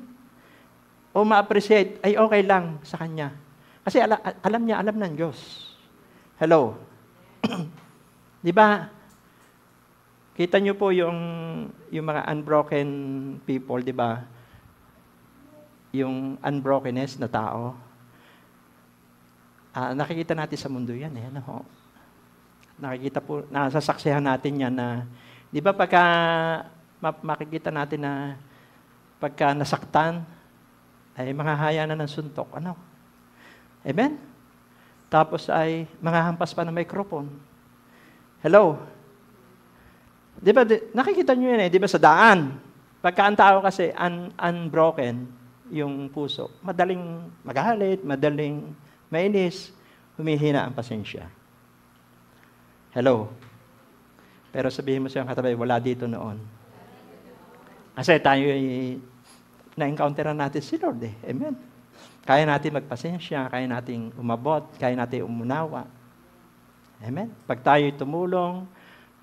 o ma-appreciate, ay okay lang sa kanya. Kasi alam niya, alam ng Diyos. Hello? Di ba? Kita niyo po yung mga unbroken people, di ba? Yung unbrokenness na tao. Nakikita natin sa mundo yan eh. Ano? Nakikita po, nasasaksihan natin yan na, di ba pagka makikita natin na pagka nasaktan, ay manghahaya na ng suntok. Ano? Amen? Tapos ay manghahampas pa ng microphone. Hello? Di ba, nakikita nyo yun eh, di ba sa daan? Pagka ang tao kasi unbroken, yung puso, madaling magalit, madaling mainis, humihina ang pasensya. Hello? Pero sabihin mo siyang katabi, wala dito noon. Kasi tayo na-encounteran natin si Lord eh. Amen? Kaya natin magpasensya, kaya natin umabot, kaya natin umunawa. Amen? Pag tayo tumulong,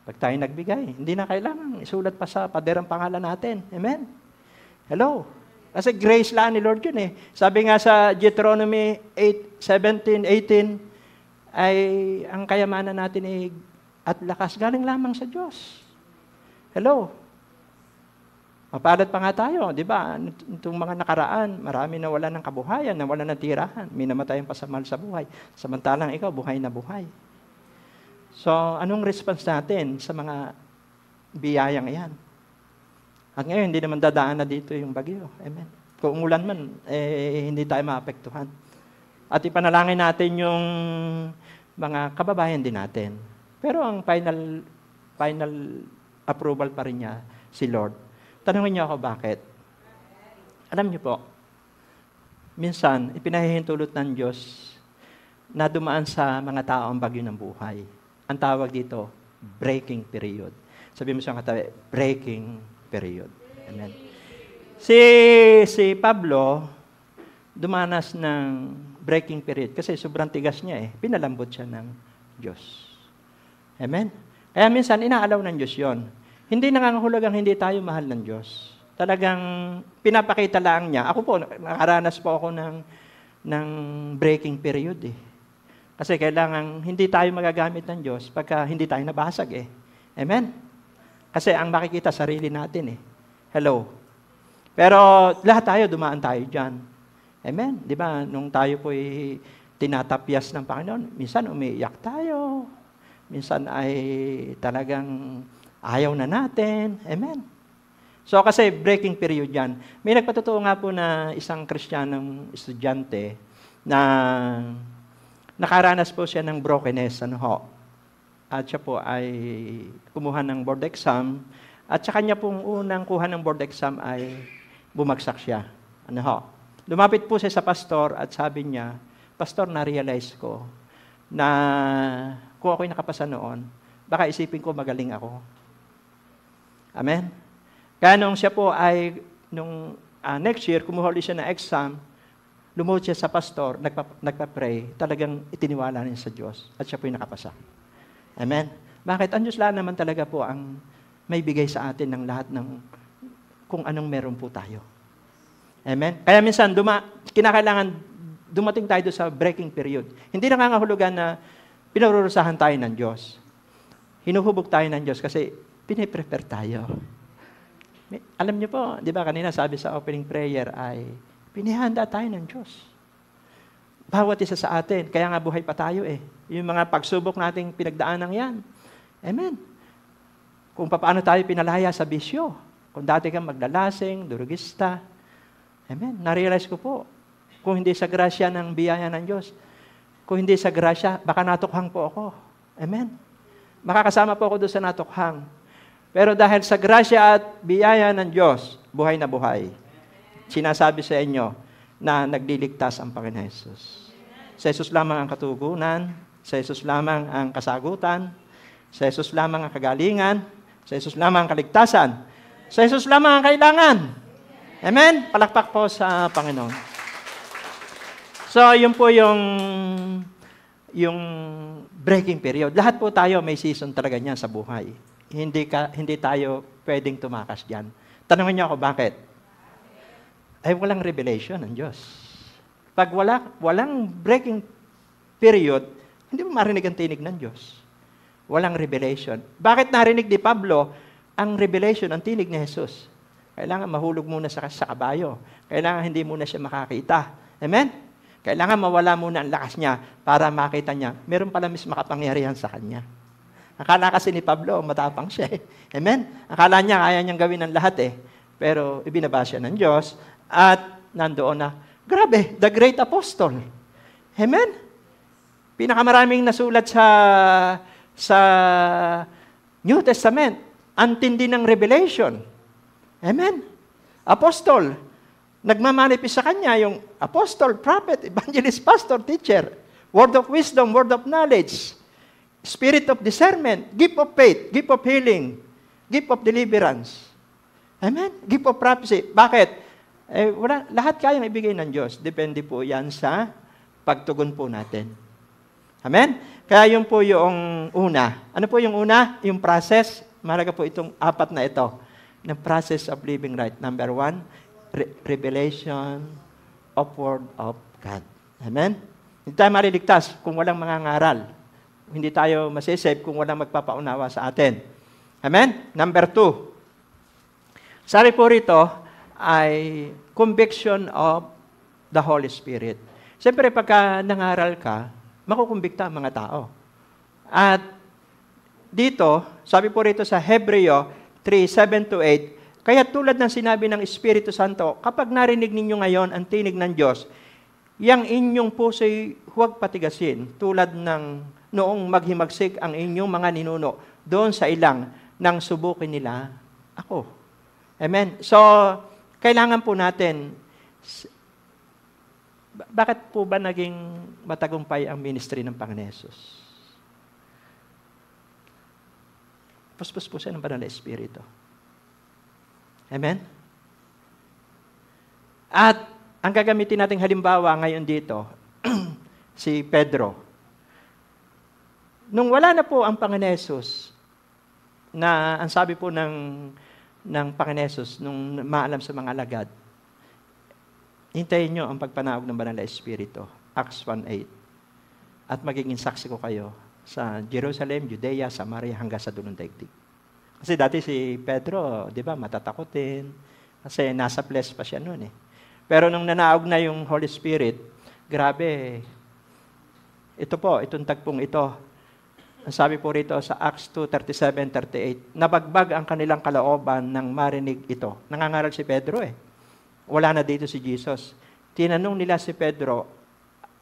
pag tayo nagbigay, hindi na kailangan isulat pa sa pader ang pangalan natin. Amen? Hello? Kasi grace lang ni Lord yun eh. Sabi nga sa Deuteronomy 17:18, ay ang kayamanan natin at lakas galing lamang sa Diyos. Hello? Mapalad pa nga tayo, di ba? Itong mga nakaraan, marami na wala ng kabuhayan, na wala ng tirahan. May namatayan pa sa mahal sa buhay. Samantalang ikaw, buhay na buhay. So, anong response natin sa mga biyayang iyan? At ngayon, hindi naman dadaan na dito yung bagyo. Amen. Kung umulan man, hindi tayo maapektuhan. At ipanalangin natin yung mga kababayan din natin. Pero ang final approval pa rin niya, si Lord. Tanungin niyo ako bakit. Alam niyo po, minsan, ipinahihintulot ng Diyos na dumaan sa mga tao ang bagyo ng buhay. Ang tawag dito, breaking period. Sabi mo sa katabi, breaking period. Amen. Si Pablo, dumanas ng breaking period kasi sobrang tigas niya eh. Pinalambot siya ng Diyos. Amen? Kaya minsan, inaalaw ng Diyos yon. Hindi nangangahulugang hindi tayo mahal ng Diyos. Talagang pinapakita lang niya. Ako po, nakaranas po ako ng breaking period eh. Kasi kailangan hindi tayo magagamit ng Diyos pagka hindi tayo nabasag eh. Amen? Kasi ang makikita, sarili natin eh. Hello? Pero lahat tayo, dumaan tayo dyan. Amen? Di ba? Nung tayo po tinatapyas ng Panginoon, minsan umiiyak tayo. Minsan ay talagang ayaw na natin. Amen? So kasi breaking period yan. May nagpatotoo nga po na isang Kristiyanong estudyante na nakaranas po siya ng brokenness. At siya po ay kumuha ng board exam. At sa kanya pong unang kuha ng board exam ay bumagsak siya. Lumapit po siya sa pastor at sabi niya, Pastor, na-realize ko na kung ako'y nakapasa noon, baka isipin ko magaling ako. Amen? Kaya nung siya po ay, next year, kumuha ulit siya ng exam, lumuhod siya sa pastor, nagpa-pray, talagang itiniwala niya sa Diyos, at siya po yung nakapasa. Amen? Bakit? Ang Diyos lang naman talaga po ang may bigay sa atin ng lahat ng kung anong meron po tayo. Amen? Kaya minsan, kinakailangan dumating tayo sa breaking period. Hindi nangangahulugan na pinarurusahan tayo ng Diyos. Hinuhubog tayo ng Diyos kasi piniprepare tayo. Alam niyo po, di ba kanina sabi sa opening prayer ay pinihanda tayo ng Diyos. Bawat isa sa atin, kaya nga buhay pa tayo eh. Yung mga pagsubok nating pinagdaanan yan. Amen. Kung paano tayo pinalaya sa bisyo. Kung dati kang maglalasing, durugista. Amen. Na-realize ko po, kung hindi sa grasya ng biyaya ng Diyos, kung hindi sa grasya, baka natukhang po ako. Amen. Makakasama po ako doon sa natukhang. Pero dahil sa grasya at biyaya ng Diyos, buhay na buhay. Sinasabi sa inyo na nagliligtas ang Panginoon Jesus. Sa Jesus lamang ang katugunan, sa Jesus lamang ang kasagutan, sa Jesus lamang ang kagalingan, sa Jesus lamang ang kaligtasan, sa Jesus lamang ang kailangan. Amen? Palakpak po sa Panginoon. So, yun po yung breaking period. Lahat po tayo may season talaga niyan sa buhay. Hindi tayo pwedeng tumakas diyan. Tanungin niyo ako, bakit? Ay walang revelation ng Diyos. Pag walang breaking period, hindi mo marinig ang tinig ng Diyos. Walang revelation. Bakit narinig ni Pablo ang revelation, ang tinig ni Jesus? Kailangan mahulog muna sa kabayo. Kailangan hindi muna siya makakita. Amen? Kailangan mawala muna ang lakas niya para makita niya. Meron pala mas makapangyarihan sa kanya. Akala kasi ni Pablo, matapang siya. Amen? Akala niya, kaya niyang gawin ang lahat eh. Pero ibinaba siya ng Diyos at nandoon na, grabe, the great apostle. Amen? Pinakamaraming nasulat sa New Testament. Ang tindi ng revelation. Amen? Apostle. Nagmamanifest sa kanya yung apostle, prophet, evangelist, pastor, teacher. Word of wisdom, word of knowledge. Spirit of discernment, gift of faith, gift of healing, gift of deliverance. Amen? Gift of prophecy. Bakit? Lahat kayang ibigay ng Diyos. Depende po yan sa pagtugon po natin. Amen? Kaya yun po yung una. Ano po yung una? Yung process. Mahalaga po itong apat na ito. The process of living right. Number 1, revelation of Word of God. Amen? Hindi tayo mariligtas kung walang mangangaral. Hindi tayo masisave kung walang magpapaunawa sa atin. Amen? Number 2, sabi po rito ay conviction of the Holy Spirit. Siyempre, pagka nangaral ka, makukumbikta ang mga tao. At dito, sabi po rito sa Hebreo 3:7-8, kaya tulad ng sinabi ng Espiritu Santo, kapag narinig ninyo ngayon ang tinig ng Diyos, yang inyong puso'y huwag patigasin, tulad ng noong maghimagsik ang inyong mga ninuno doon sa ilang nang subukin nila ako. Amen? So, kailangan po natin, bakit po ba naging matagumpay ang ministry ng Panginoon Jesus? Puspos po siya ng Banal na Espiritu. Amen? At ang gagamitin nating halimbawa ngayon dito, si Pedro. Nung wala na po ang Panginoon Jesus, na ang sabi po ng Panginoon Jesus, nung maalam sa mga alagad, hintayin nyo ang pagpanaog ng Banal na Espiritu, Acts 1:8. At magiging saksi ko kayo sa Jerusalem, Judea, Samaria, hanggang sa dulong daigdig. Kasi dati si Pedro, di ba, matatakotin. Kasi nasa flesh pa siya noon eh. Pero nung nanaog na yung Holy Spirit, grabe, ito po, itong tagpong ito, ang sabi po rito sa Acts 2:37-38, nabagbag ang kanilang kalooban nang marinig ito. Nangangaral si Pedro eh. Wala na dito si Jesus. Tinanong nila si Pedro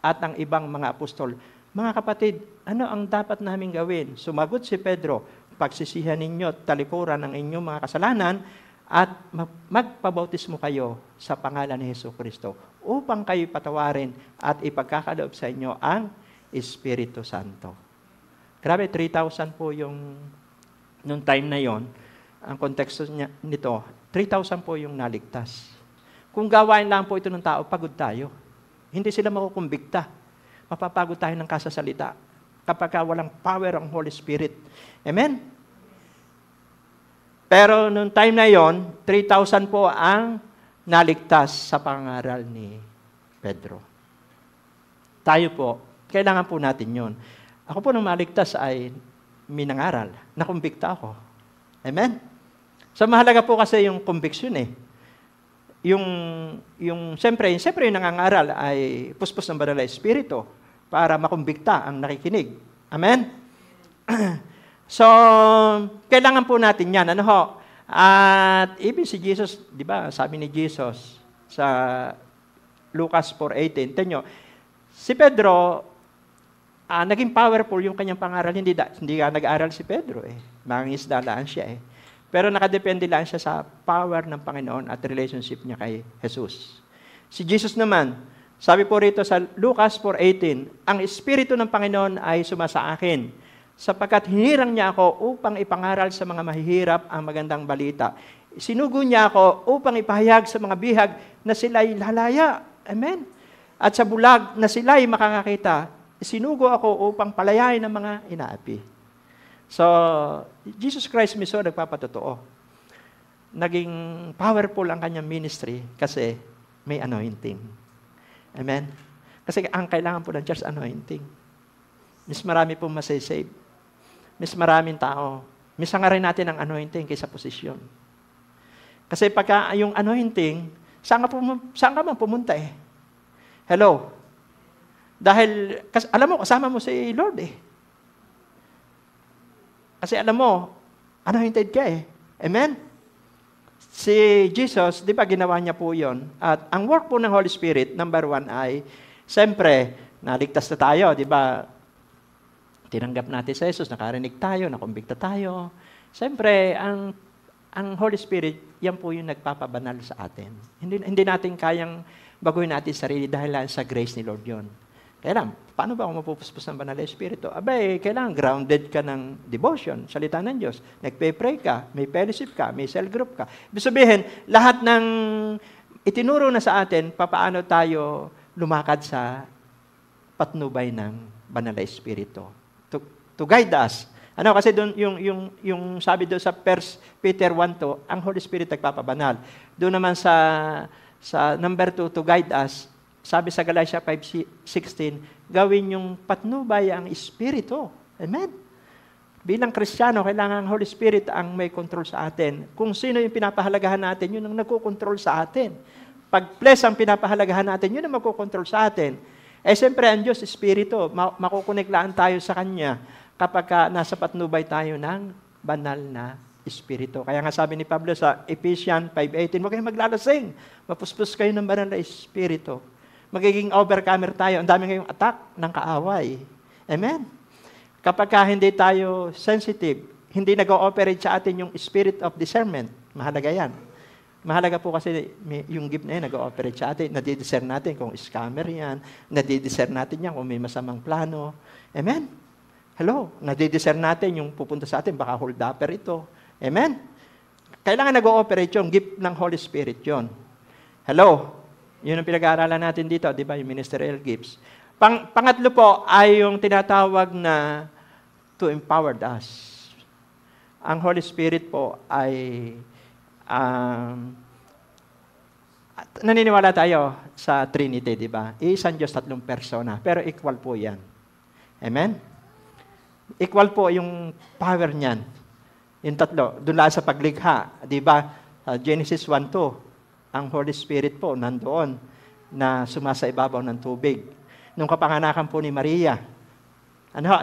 at ang ibang mga apostol, mga kapatid, ano ang dapat namin gawin? Sumagot si Pedro, pagsisihan ninyo, talikuran ang inyong mga kasalanan at magpabautismo kayo sa pangalan ni Jesucristo upang kayo patawarin at ipagkakaloob sa inyo ang Espiritu Santo. Grabe, 3,000 po yung nung time na yon. Ang konteksto nito, 3,000 po yung naligtas. Kung gawain lang po ito ng tao, pagod tayo. Hindi sila makukumbikta. Mapapagod tayo ng kasasalita kapag walang power ang Holy Spirit. Amen? Pero nung time na yon, 3,000 po ang naligtas sa pangaral ni Pedro. Tayo po, kailangan po natin yon. Ako po nung maligtas ay minangaral. Nakumbikta ako. Amen? So mahalaga po kasi yung conviction eh. Siyempre yung nangangaral ay puspos ng Banal na Espiritu para makumbikta ang nakikinig. Amen? So, kailangan po natin yan. Ano ho? At even si Jesus, di ba, sabi ni Jesus sa Lucas 4:18, tenyo, si Pedro, naging powerful yung kanyang pangaral. Hindi nga nag-aral si Pedro eh. Mangingisdalaan siya eh. Pero nakadepende lang siya sa power ng Panginoon at relationship niya kay Jesus. Si Jesus naman, sabi po rito sa Lucas 4:18, ang Espiritu ng Panginoon ay sumasa akin, sapagkat hinirang niya ako upang ipangaral sa mga mahihirap ang magandang balita. Sinugo niya ako upang ipahayag sa mga bihag na sila'y lalaya. Amen. At sa bulag na sila'y makakakita, sinugo ako upang palayain ang mga inaapi. So, Jesus Christ mismo nagpapatotoo. Naging powerful ang kanyang ministry kasi may anointing. Amen? Kasi ang kailangan po ng church, anointing. Mas marami pong masasave. Mas maraming tao. Mas nga rin natin ang anointing kaysa posisyon. Kasi pagka yung anointing, saan ka man pumunta eh? Hello? Dahil, alam mo, kasama mo si Lord eh. Kasi alam mo, anointed ka eh. Amen? Si Jesus, di ba ginawa niya po yun? At ang work po ng Holy Spirit, number 1 ay, siyempre, naligtas na tayo, di ba? Tinanggap natin sa Jesus, nakarinig tayo, nakumbikta tayo. Siyempre, ang Holy Spirit, yan po yung nagpapabanal sa atin. Hindi natin kayang baguhin natin sarili dahil lang sa grace ni Lord yun. Kaya lang, paano ba ako mapupuspos ng banal na Espiritu? Abay, kailangan grounded ka ng devotion, salita ng Diyos. Nagpe-pray ka, may fellowship ka, may cell group ka. Ibig sabihin, lahat ng itinuro na sa atin, papaano tayo lumakad sa patnubay ng banal na Espiritu. To guide us. Ano kasi doon yung sabi doon sa 1 Peter 1:2, ang Holy Spirit nagpapabanal. Doon naman sa number 2, to guide us, sabi sa Galatia 5:16, gawin yung patnubay ang Espiritu. Amen? Bilang Kristiyano, kailangan ang Holy Spirit ang may control sa atin. Kung sino yung pinapahalagahan natin, yun ang nagkocontrol sa atin. Pag flesh ang pinapahalagahan natin, yun ang magkocontrol sa atin. Eh, siyempre, ang Diyos, Espiritu, makukoneklaan tayo sa Kanya kapag nasa patnubay tayo ng banal na Espiritu. Kaya nga sabi ni Pablo sa Ephesians 5:18, huwag kayong maglalasing. Mapuspos kayo ng banal na Espiritu. Magiging overcomer tayo. Ang dami ngayong attack ng kaaway. Amen? Kapag hindi tayo sensitive, hindi nag-ooperate sa atin yung spirit of discernment. Mahalaga yan. Mahalaga po kasi yung gift na yan, nag-ooperate sa atin. Nadidiscern natin kung scammer yan. Nadidiscern natin yan kung may masamang plano. Amen? Hello? Nadidiscern natin yung pupunta sa atin, baka hold-upper ito. Amen? Kailangan nag-ooperate yung gift ng Holy Spirit yon. Hello? Yun ang pinag-aaralan natin dito, di ba? Yung ministerial gifts. Pangatlo po ay yung tinatawag na to empower us. Ang Holy Spirit po ay naniniwala tayo sa Trinity, di ba? Iisang Diyos, 3 persona. Pero equal po yan. Amen? Equal po yung power niyan. Yung 3. Doon lang sa paglikha. Di ba? Genesis 1:2. Ang Holy Spirit po nandoon na sumasa ibabaw ng tubig. Nung kapanganakan po ni Maria,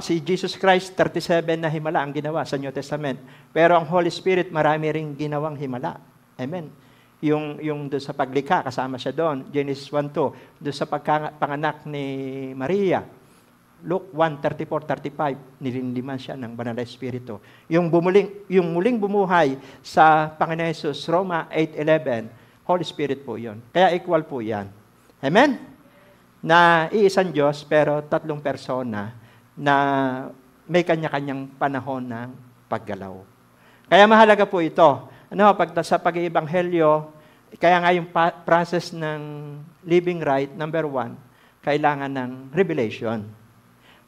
si Jesus Christ, 37 na himala ang ginawa sa New Testament. Pero ang Holy Spirit, marami ring ginawang himala. Amen. Yung doon sa paglikha, kasama siya doon. Genesis 1:2. Doon sa pagpanganak ni Maria. Luke 1:34-35, nilindiman siya ng banal na Espiritu. Yung muling bumuhay sa Panginoon Jesus, Roma 8:11, Holy Spirit po yun. Kaya equal po yan. Amen? Na iisang Diyos, pero 3 persona na may kanya-kanyang panahon ng paggalaw. Kaya mahalaga po ito. Sa pag-iibanghelyo, kaya nga yung process ng living right, number 1, kailangan ng revelation.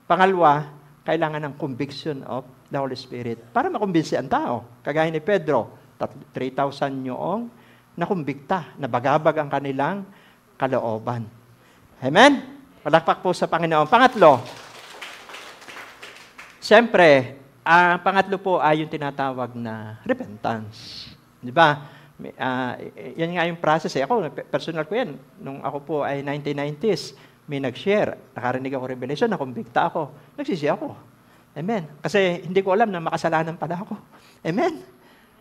Pangalawa, kailangan ng conviction of the Holy Spirit para makumbinsi ang tao. Kagaya ni Pedro, 3,000 yoong nakumbikta, nabagabag ang kanilang kalooban. Amen? Palakpak po sa Panginoon. Pangatlo, siyempre, ang pangatlo po ay yung tinatawag na repentance. Di ba? Yan nga yung process. Ako, personal ko yan. Nung ako po ay 1990s, may nag-share. Nakarinig ako revelation, nakumbikta ako. Nagsisi ako. Amen? Kasi hindi ko alam na makasalanan pala ako. Amen?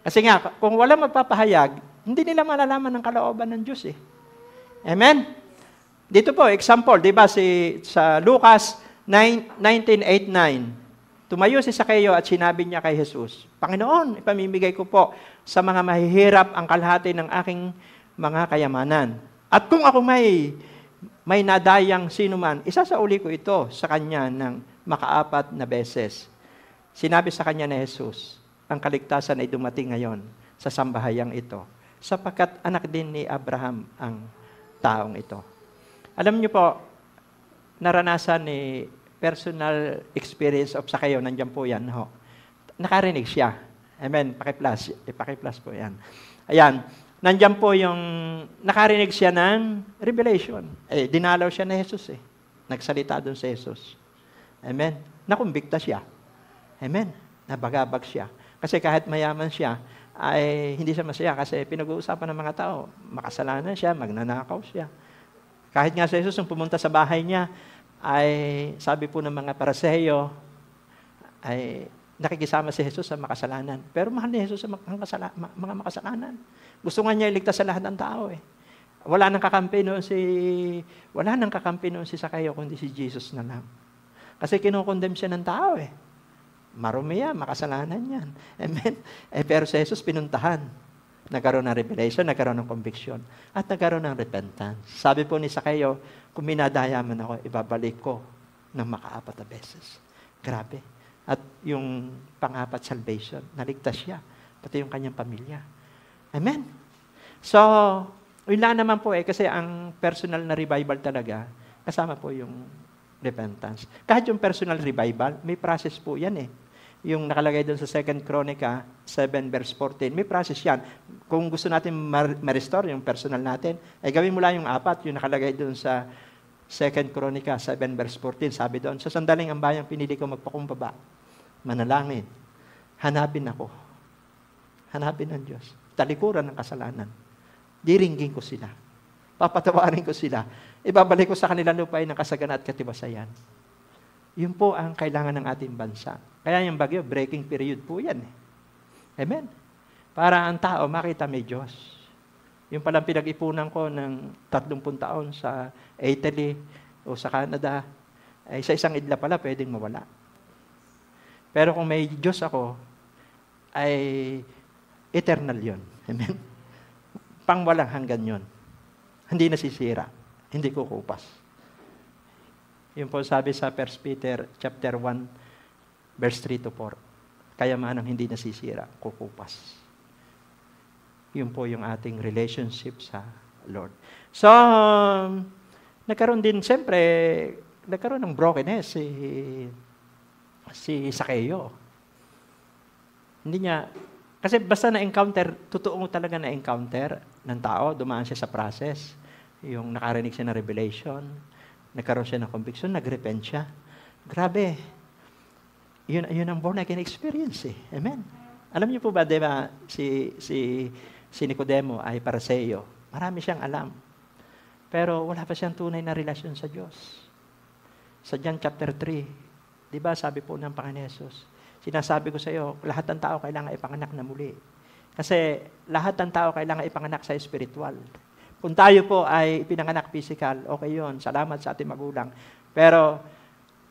Kasi nga, kung wala magpapahayag, hindi nila malalaman ng kalooban ng Diyos eh. Amen? Dito po, example, di ba, sa Lucas 19:8-9, tumayo si Zaccheo at sinabi niya kay Jesus, Panginoon, ipamimigay ko po sa mga mahihirap ang kalahati ng aking mga kayamanan. At kung ako may nadayang sino man, isasauli ko ito sa kanya ng makaapat na beses. Sinabi sa kanya ni Jesus, ang kaligtasan ay dumating ngayon sa sambahayang ito, sapagkat anak din ni Abraham ang taong ito. Alam niyo po, naranasan ni personal experience of Sakeo, nandiyan po yan. Ho. Nakarinig siya. Amen. Paki-plus po yan. Ayan. Nandiyan po yung nakarinig siya ng revelation. Dinalaw siya ni Jesus eh. Nagsalita doon si Jesus. Amen. Nakumbikta siya. Amen. Nabagabag siya. Kasi kahit mayaman siya, ay hindi siya masaya kasi pinag-uusapan ng mga tao. Makasalanan siya, magnanakaw siya. Kahit nga si Jesus, nung pumunta sa bahay niya, ay sabi po ng mga Pariseo, ay nakikisama si Jesus sa makasalanan. Pero mahal ni Jesus sa mga makasalanan. Gusto nga niya iligtas sa lahat ng tao eh. Wala nang kakampi noon si Sakeo kundi si Jesus na lang. Kasi kinukondem siya ng tao eh. Marumi yan, makasalanan yan. Amen. Pero si Jesus pinuntahan. Nagkaroon ng revelation, nagkaroon ng conviction, at nagkaroon ng repentance. Sabi po ni Sakeo, kung minadaya man ako, ibabalik ko ng makaapat na beses. Grabe. At yung pang-apat salvation, naligtas siya. Pati yung kanyang pamilya. Amen. So, wala naman po kasi ang personal na revival talaga, kasama po yung repentance. Kahit yung personal revival, may process po yan eh. Yung nakalagay doon sa 2 Chronica 7 verse 14, may process yan. Kung gusto natin ma-restore yung personal natin, ay gawin mo lang yung 4, yung nakalagay doon sa 2 Chronica 7 verse 14. Sabi doon, sa sandaling ang bayang pinili ko magpakumbaba, manalangin, hanapin ako. Hanapin ng Diyos. Talikuran ng kasalanan. Diringgin ko sila. Papatawarin ko sila. Ibabalik ko sa kanilang lupain ng kasagana at katiwasayan. Yun po ang kailangan ng ating bansa. Kaya yung bagyo, breaking period po yan. Amen. Para ang tao makita may Diyos. Yung palang pinag-ipunan ko ng 30 taon sa Italy o sa Canada, ay sa isang idla pala pwedeng mawala. Pero kung may Diyos ako, ay eternal yun. Amen. Pangwalang hanggan yun. Hindi nasisira. Hindi kukupas. Yun po sabi sa 1 Peter chapter 1, verse 3 to 4. Kayamanang hindi nasisira, kukupas. Yun po yung ating relationship sa Lord. So, nagkaroon din, siyempre, nagkaroon ng brokenness si Sakeo. Hindi niya, kasi basta na-encounter, totoo talaga na-encounter ng tao, dumaan siya sa process. Yung nakarinig siya ng revelation, nagkaroon siya ng conviction, nag-repent siya. Grabe. Yun ang born again experience eh. Amen. Alam niyo po ba, diba, si Nicodemo ay Pariseo. Marami siyang alam. Pero wala pa siyang tunay na relasyon sa Diyos. Sa John chapter 3, diba, sabi po ng Panginoon Jesus, sinasabi ko sa iyo, lahat ng tao kailangan ipanganak na muli. Kasi lahat ng tao kailangan ipanganak sa spiritual. Kung tayo po ay pinanganak physical, okay yun, salamat sa ating magulang. Pero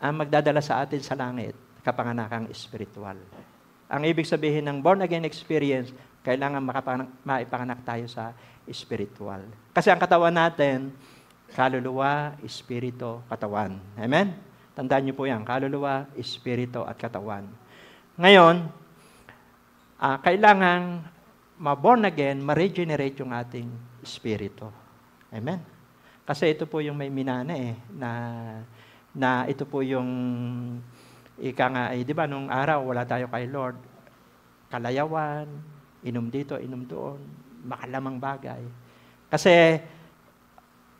ang magdadala sa atin sa langit, kapanganakang spiritual. Ang ibig sabihin ng born again experience, kailangan maipanganak tayo sa spiritual. Kasi ang katawan natin, kaluluwa, espiritu, katawan. Amen? Tandaan niyo po yan, kaluluwa, espiritu, at katawan. Ngayon, kailangan ma-born again, ma-regenerate yung ating espiritu. Amen? Kasi ito po yung may minana na ito po yung ika nga, di ba, nung araw, wala tayo kay Lord, kalayawan, inom dito, inom doon, makalamang bagay. Kasi,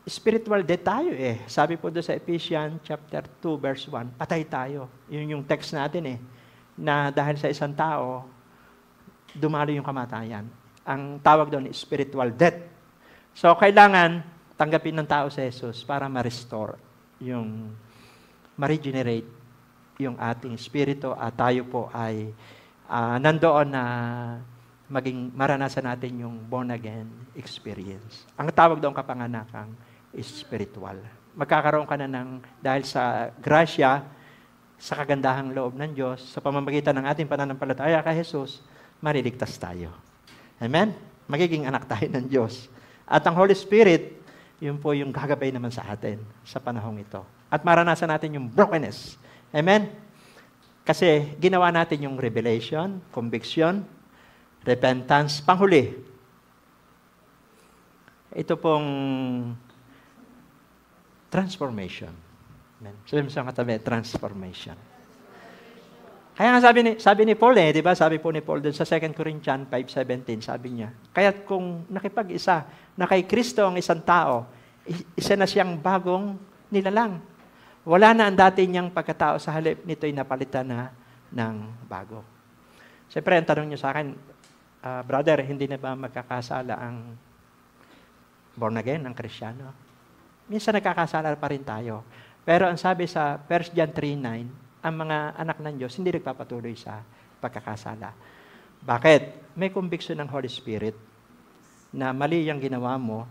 spiritual death tayo eh. Sabi po doon sa Ephesians chapter 2, verse 1, patay tayo. Yun yung text natin na dahil sa isang tao, dumalo yung kamatayan. Ang tawag doon, spiritual death. So, kailangan tanggapin ng tao si Jesus para ma-restore yung ma-regenerate yung ating spirito at tayo po ay nandoon na maging maranasan natin yung born again experience. Ang tawag doon kapanganakang spiritual. Magkakaroon ka na ng, dahil sa grasya, sa kagandahang loob ng Diyos, sa pamamagitan ng ating pananampalataya kay Jesus, mariligtas tayo. Amen? Magiging anak tayo ng Diyos. At ang Holy Spirit, Yun po yung gagabay naman sa atin sa panahong ito. At maranasan natin yung brokenness. Amen? Kasi ginawa natin yung revelation, conviction, repentance, panghuli. Ito pong transformation. Amen. Sabi mo sa katabi, transformation. Kaya nga sabi ni Paul di ba? Sabi po ni Paul dun sa 2 Corinthians 5:17, sabi niya, kaya kung nakipag-isa na kay Kristo ang isang tao, isa na siyang bagong nilalang. Wala na ang dati niyang pagkatao, sa halip nito'y napalitan na ng bago. Siyempre, ang tanong niyo sa akin, brother, hindi na ba magkakasala ang born again, ang Kristiyano? Minsan nagkakasala pa rin tayo. Pero ang sabi sa 1 John 3:9, ang mga anak ng Diyos hindi nagpapatuloy sa pagkakasala. Bakit? May conviction ng Holy Spirit na mali yung ginawa mo.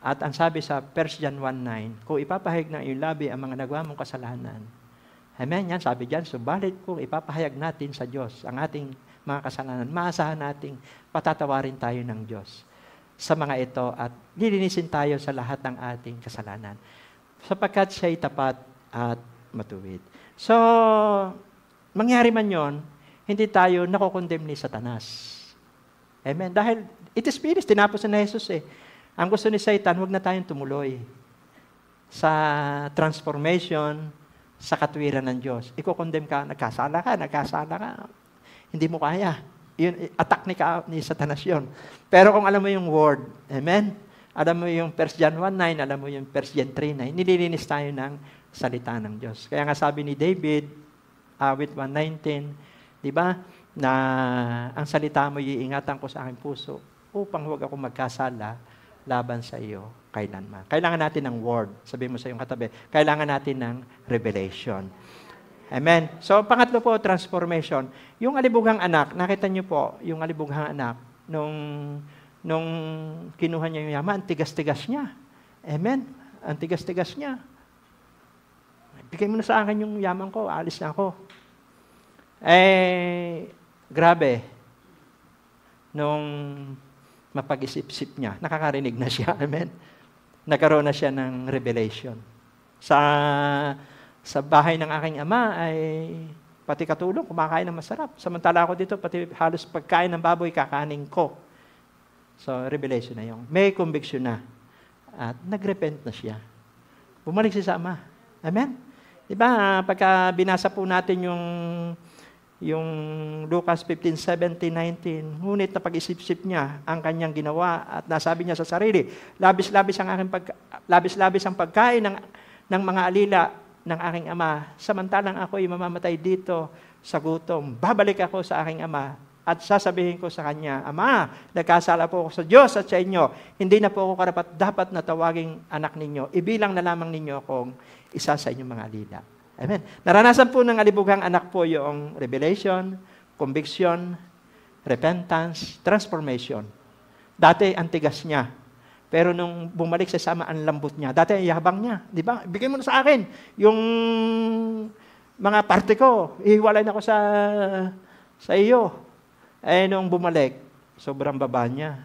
At ang sabi sa 1 John 1:9, kung ipapahayag ng iyong labi ang mga nagawa mong kasalanan, amen, yan sabi dyan, subalit kung ipapahayag natin sa Diyos ang ating mga kasalanan, maasahan nating patatawarin tayo ng Diyos sa mga ito at lilinisin tayo sa lahat ng ating kasalanan. Sapagkat siya'y tapat at matuwid. So, mangyari man yon, hindi tayo nakukondemn ni Satanas. Amen. Dahil it is finished, tinapos na Jesus Ang gusto ni Satan, huwag na tayong tumuloy sa transformation, sa katwiran ng Diyos. Iko-condemn ka, nagkasala ka. Hindi mo kaya. Yun, attack ni Satanas yun. Pero kung alam mo yung word, amen? Alam mo yung 1 John 1:9, alam mo yung 1 John 3:9, nililinis tayo ng salita ng Diyos. Kaya nga sabi ni David, awit 119, di ba, na ang salita mo iingatan ko sa aking puso upang huwag ako magkasala laban sa iyo kailanman. Kailangan natin ng word. Sabi mo sa iyong katabi, kailangan natin ng revelation. Amen. So, pangatlo po, transformation. Yung alibughang anak, nakita niyo po, yung alibughang anak, nung kinuha niya yung yaman, ang tigas-tigas niya. Amen. Ang tigas-tigas niya. Bigay mo na sa akin yung yaman ko, alis na ako. Grabe. Nung mapag-isip-isip niya, nakakarinig na siya. Amen. Nagkaroon na siya ng revelation. Sa bahay ng aking ama ay pati katulong, kumakain ng masarap. Samantala ako dito, pati halos pagkain ng baboy, kakanin ko. So, revelation na yung. May conviction na. At nag-repent na siya. Bumalik siya sa ama. Amen? Diba, pagka binasa po natin yung Lucas 15:17-19, ngunit na pag-isip-isip niya ang kanyang ginawa at nasabi niya sa sarili, labis-labis ang pagkain ng mga alila ng aking ama, samantalang ako ay mamamatay dito sa gutom. Babalik ako sa aking ama at sasabihin ko sa kanya, Ama, nagkasala po ako sa Diyos at sa inyo. Hindi na po ako karapat-dapat na tawaging anak ninyo. Ibilang na lamang ninyo akong isa sa inyong mga alila. Amen. Naranasan po ng alibughang anak po yung revelation, conviction, repentance, transformation. Dati, ang tigas niya. Pero nung bumalik sa sama, ang lambot niya. Dati, yabang niya. Di ba? Bigay mo na sa akin. Yung mga parte ko, ihiwalay na ako sa iyo. Nung bumalik, sobrang baba niya.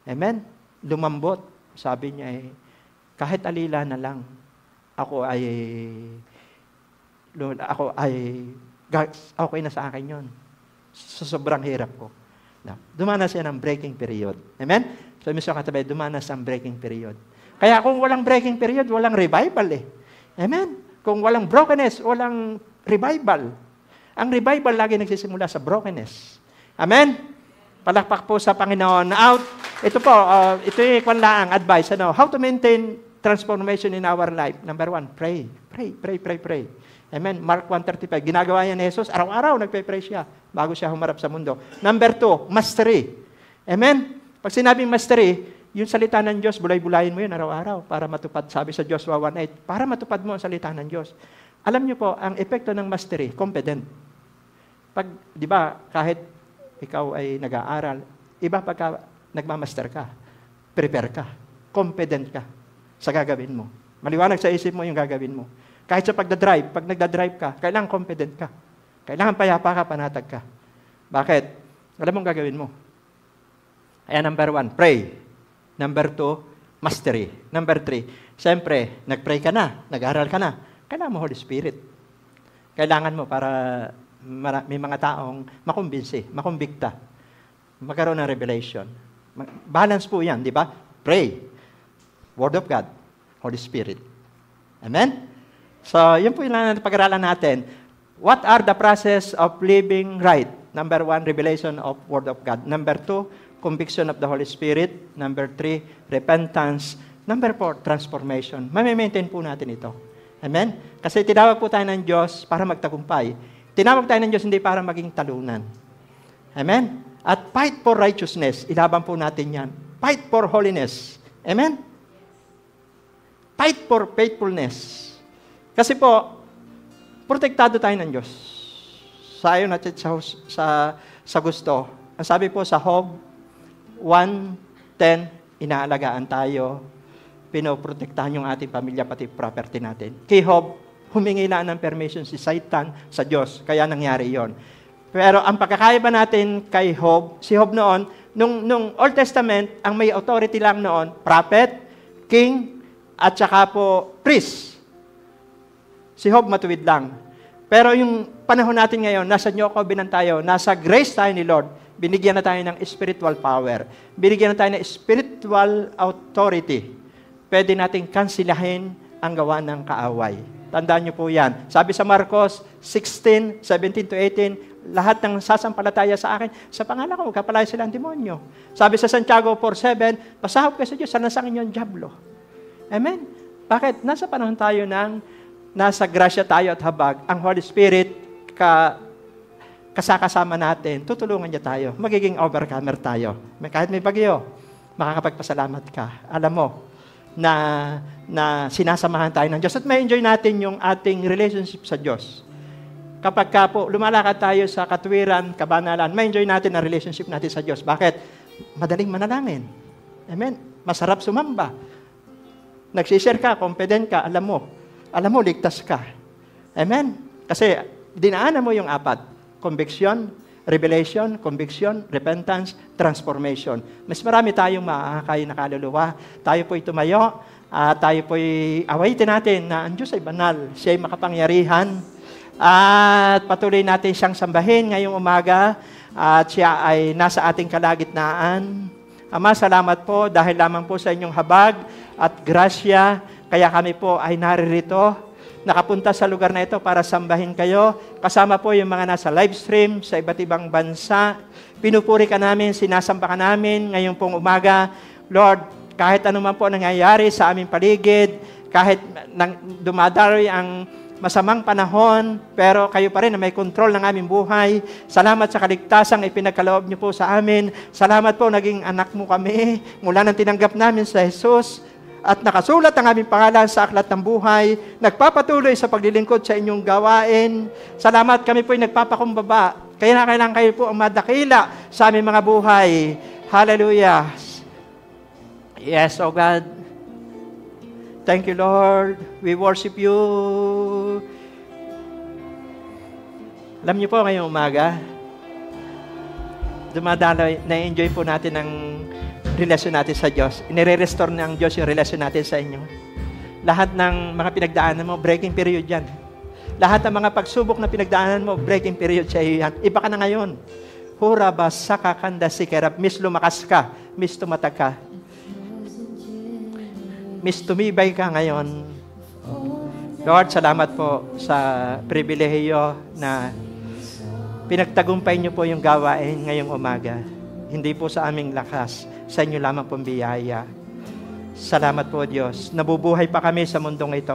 Amen? Lumambot. Sabi niya, kahit alila na lang, ako ay okay na sa akin yun. Sa sobrang hirap ko. Dumanas siya ng breaking period. Amen? So, Mr. Katabi, dumanas ang breaking period. Kaya kung walang breaking period, walang revival Amen? Kung walang brokenness, walang revival. Ang revival lagi nagsisimula sa brokenness. Amen? Palakpak po sa Panginoon. Ito po, ito yung ang advice. How to maintain transformation in our life. Number 1, pray. Pray. Amen. Mark 1:35. Ginagawa niya ni Jesus. Araw-araw nagpe-pray siya bago siya humarap sa mundo. Number 2, mastery. Amen. Pag sinabing mastery, yung salita ng Diyos, bulay-bulayin mo yun araw-araw para matupad. Sabi sa Joshua 1:8, para matupad mo ang salita ng Diyos. Alam niyo po, ang epekto ng mastery, competent. Pag, di ba, kahit ikaw ay nag-aaral, iba pagka nagmamaster ka, prepare ka, competent ka sa gagawin mo. Maliwanag sa isip mo yung gagawin mo. Kahit sa pag nagda-drive ka, kailangan confident ka. Kailangan payapa ka, panatag ka. Bakit? Alam mo ang gagawin mo. Kaya number 1, pray. Number 2, mastery. Number 3, siyempre, nag-pray ka na, nag-aral ka na. Kailangan mo Holy Spirit. Kailangan mo para may mga taong makumbinsi, makumbikta, magkaroon ng revelation. Balance po yan, di ba? Pray. Word of God. Holy Spirit. Amen? So, yun po yung pag-aralan natin. What are the process of living right? Number 1, revelation of Word of God. Number 2, conviction of the Holy Spirit. Number 3, repentance. Number 4, transformation. Mami-maintain po natin ito. Amen? Kasi tinawag po tayo ng Diyos para magtagumpay. Tinawag tayo ng Diyos hindi para maging talunan. Amen? At fight for righteousness. Ilaban po natin yan. Fight for holiness. Amen? Fight for faithfulness. Kasi po, protektado tayo ng Diyos. Sa ayon at sa gusto. Ang sabi po sa Job 1:10, inaalagaan tayo, pinoprotektahan yung ating pamilya, pati property natin. Kay Job, humingi na ng permission si Satan sa Diyos, kaya nangyari yon. Pero ang pagkakaiba natin kay Job, si Job noon, nung Old Testament, ang may authority lang noon, prophet, king, at saka po priest. Si Job matuwid lang. Pero yung panahon natin ngayon, nasa New Covenant tayo, nasa grace tayo ni Lord, binigyan na tayo ng spiritual power. Binigyan na tayo ng spiritual authority. Pwede nating kansilahin ang gawa ng kaaway. Tandaan niyo po yan. Sabi sa Marcos 16:17-18, lahat ng sasampalataya sa akin, sa pangalan ko, magkapalaya sila ang demonyo. Sabi sa Santiago 4:7, pasahop kayo sa Diyos, sana sa inyong diablo. Amen? Bakit? Nasa panahon tayo nasa grasya tayo at habag, ang Holy Spirit kasakasama natin, tutulungan niya tayo, magiging overcomer tayo. Kahit may bagyo, makakapagpasalamat ka. Alam mo, na sinasamahan tayo ng Diyos at may enjoy natin yung ating relationship sa Diyos. Kapag ka po lumalakad tayo sa katuwiran, kabanalan, may enjoy natin ang relationship natin sa Diyos. Bakit? Madaling manalangin. Amen? Masarap sumamba. Nagsishare ka, confident ka, alam mo, ligtas ka. Amen? Kasi dinaanan mo yung 4. Conviction, revelation, conviction, repentance, transformation. Mas marami tayong maakakay na kaluluwa. Tayo po'y tumayo, tayo po'y awitin natin na ang Diyos ay banal, siya ay makapangyarihan, at patuloy natin siyang sambahin ngayong umaga, at siya ay nasa ating kalagitnaan. Ama, salamat po dahil lamang po sa inyong habag at grasya, kaya kami po ay naririto, nakapunta sa lugar na ito para sambahin kayo. Kasama po yung mga nasa live stream sa iba't ibang bansa. Pinupuri ka namin, sinasamba ka namin ngayong pong umaga. Lord, kahit ano man po nangyayari sa aming paligid, kahit dumadaloy ang masamang panahon, pero kayo pa rin na may kontrol ng aming buhay. Salamat sa kaligtasang ipinagkaloob niyo po sa amin. Salamat po, naging anak mo kami mula nang tinanggap namin sa Jesus. At nakasulat ang aming pangalan sa aklat ng buhay, nagpapatuloy sa paglilingkod sa inyong gawain. Salamat, kami po ay nagpapakumbaba. Kaya na kailangan kayo po ang madakila sa aming mga buhay. Hallelujah. Yes, oh God. Thank you, Lord. We worship you. Alam niyo po ngayong umaga, dumadaloy, na-enjoy po natin ang relasyon natin sa Diyos. Inire-restore ng Diyos yung relasyon natin sa inyo. Lahat ng mga pinagdaanan mo, breaking period yan. Lahat ng mga pagsubok na pinagdaanan mo, breaking period sa iyo yan. Iba ka na ngayon. Hura ba sa kakanda si kerap, Miss lumakas ka, Miss tumatag ka. Miss tumibay ka ngayon. Lord, salamat po sa pribilehiyo na pinagtagumpay niyo po yung gawain ngayong umaga. Hindi po sa aming lakas, sa inyo lamang pong biyaya. Salamat po, Diyos. Nabubuhay pa kami sa mundong ito.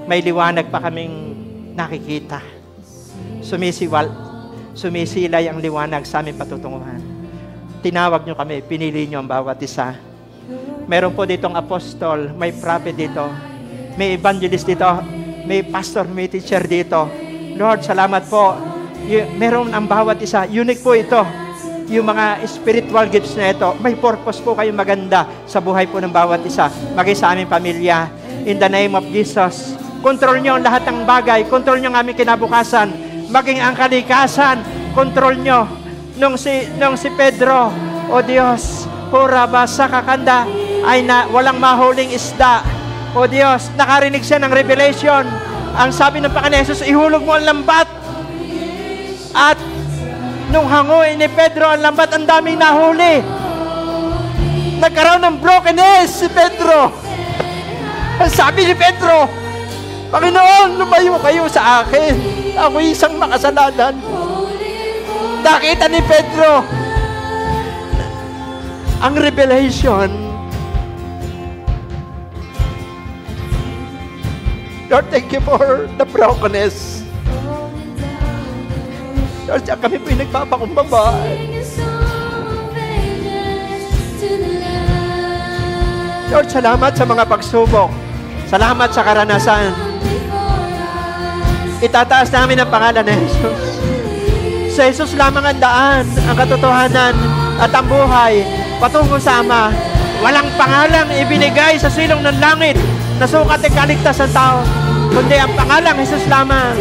May liwanag pa kaming nakikita. Sumisilay ang liwanag sa aming patutunguhan. Tinawag nyo kami, pinili nyo ang bawat isa. Meron po ditong apostol, may prophet dito, may evangelist dito, may pastor, may teacher dito. Lord, salamat po. Meron ang bawat isa. Unique po ito. Yung mga spiritual gifts na ito, may purpose po kayong maganda sa buhay po ng bawat isa, maging sa aming pamilya. In the name of Jesus, kontrol nyo ang lahat ng bagay, kontrol nyo ang aming kinabukasan, maging ang kalikasan, kontrol nyo. Nung si Pedro, o Diyos, hura ba sa kakanda, ay walang mahuling isda. O Diyos, nakarinig siya ng revelation. Ang sabi ng Panginoon Jesus, ihulog mo ang lambat. At nung hanguin ni Pedro ang lambat, ang daming nahuli. Nagkaroon ng brokenness si Pedro. Ang sabi ni Pedro, Panginoon, lumayo kayo sa akin. Ako isang makasalanan. Nakita ni Pedro ang revelation. Lord, thank you for the brokenness. Lord, siya kami po'y nagpapakumbaba. Lord, salamat sa mga pagsubok. Salamat sa karanasan. Itataas namin ang pangalan ni Jesus. Sa Jesus lamang ang daan, ang katotohanan at ang buhay patungo sa Ama. Walang pangalang ibinigay sa silong ng langit na sukat at kaligtas ng tao, kundi ang pangalang Jesus lamang.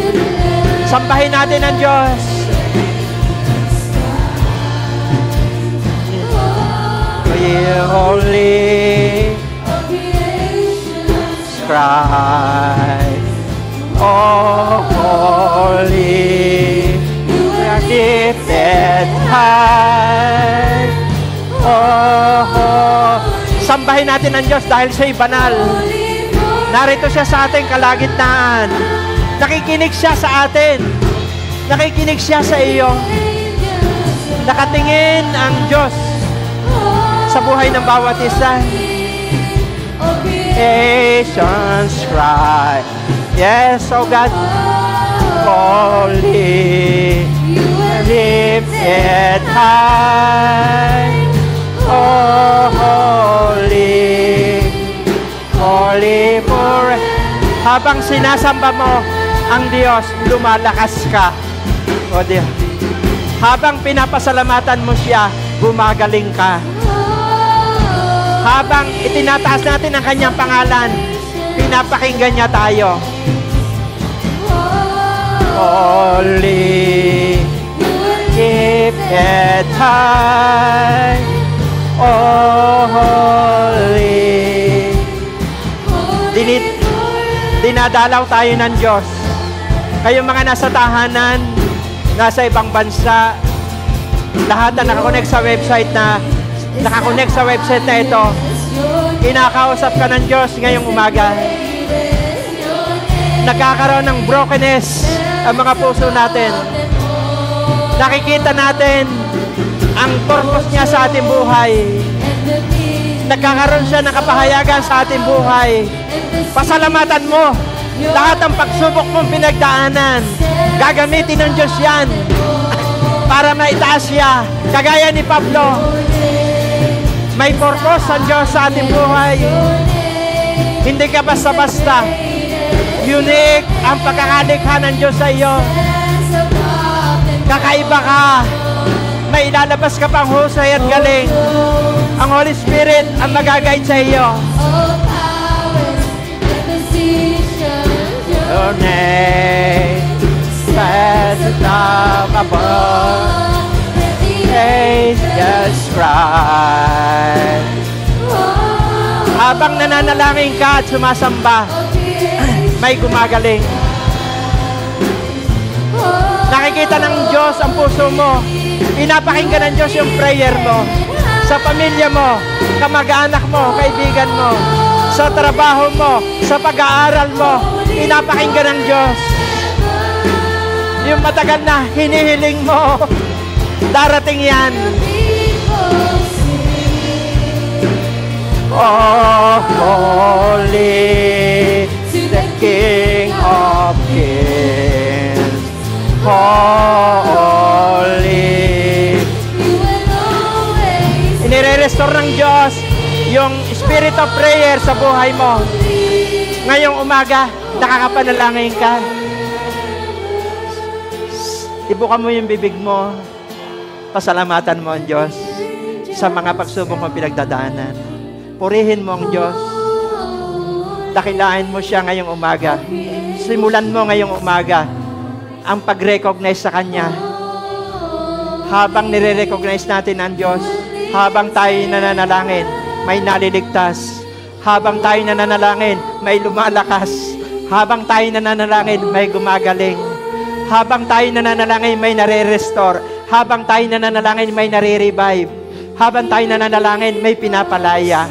Sambahin natin ang Diyos. Holy Christ, oh holy, you are lifted high. Oh, sambahin natin ang Diyos dahil siya'y banal. Narito siya sa ating kalagitnaan. Nakikinig siya sa atin. Nakikinig siya sa iyo. Nakatingin ang Diyos sa buhay ng bawat isa. Nations cry, yes, oh God, holy, lifted high, oh holy, holy forever. Habang sinasamba mo ang Diyos, lumalakas ka, oh Diyos. Habang pinapasalamatan mo siya, gumagaling ka. Habang itinataas natin ang kanyang pangalan, pinapakinggan niya tayo. Holy, lifted high, oh holy. Dinadalaw tayo ng Diyos. Kayong mga nasa tahanan, nasa ibang bansa, lahat na nakakonect sa website na ito, kinakausap ka ng Diyos ngayong umaga. Nagkakaroon ng brokenness ang mga puso natin. Nakikita natin ang purpose niya sa ating buhay. Nagkakaroon siya ng kapahayagan sa ating buhay. Pasalamatan mo lahat ng pagsubok mong pinagdaanan. Gagamitin ng Diyos yan para maitaas siya. Kagaya ni Pablo, may purpose ang Diyos sa ating buhay. Hindi ka basta-basta. Unique ang pagkakalikha ng Diyos sa iyo. Kakaiba ka. May ilalabas ka pang husay at galing. Ang Holy Spirit ang mag-guide sa iyo. Your name stands up above. Jesus Christ. Habang nananalangin ka at sumasamba, may gumagaling. Nakikita ng Diyos ang puso mo. Pinapakinggan ng Diyos yung prayer mo. Sa pamilya mo, kamag-anak mo, kaibigan mo, sa trabaho mo, sa pag-aaral mo, pinapakinggan ng Diyos. Yung matagal na hinihiling mo, darating yan. Oh, holy, the King of Kings. Holy. Inire-restore ng Diyos yung spirit of prayer sa buhay mo. Ngayong umaga, nakakapanalangin ka. Ibuka mo yung bibig mo. Pasalamatan mo ang Diyos sa mga pagsubok mo pinagdadaanan. Purihin mo ang Diyos. Dakilain mo siya ngayong umaga. Simulan mo ngayong umaga ang pag-recognize sa Kanya. Habang nire-recognize natin ang Diyos, habang tayo nananalangin, may naliligtas. Habang tayo nananalangin, may lumalakas. Habang tayo nananalangin, may gumagaling. Habang tayo nananalangin, may nare-restore. Habang tayo nananalangin, may nare-revive. Habang tayo nananalangin, may pinapalaya.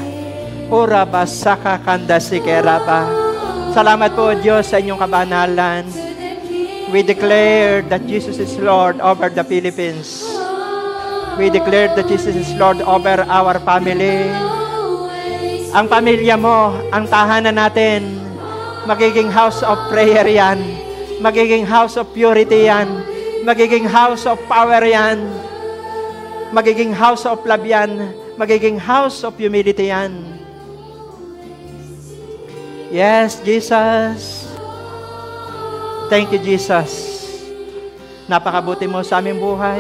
Ora basaka kanda sikeraba. Salamat po, Diyos, sa inyong kabanalan. We declare that Jesus is Lord over the Philippines. We declare that Jesus is Lord over our family. Ang pamilya mo, ang tahanan natin, magiging house of prayer yan. Magiging house of purity yan. Magiging house of power yan. Magiging house of love yan. Magiging house of humility yan. Yes, Jesus. Thank you, Jesus. Napakabuti mo sa aming buhay.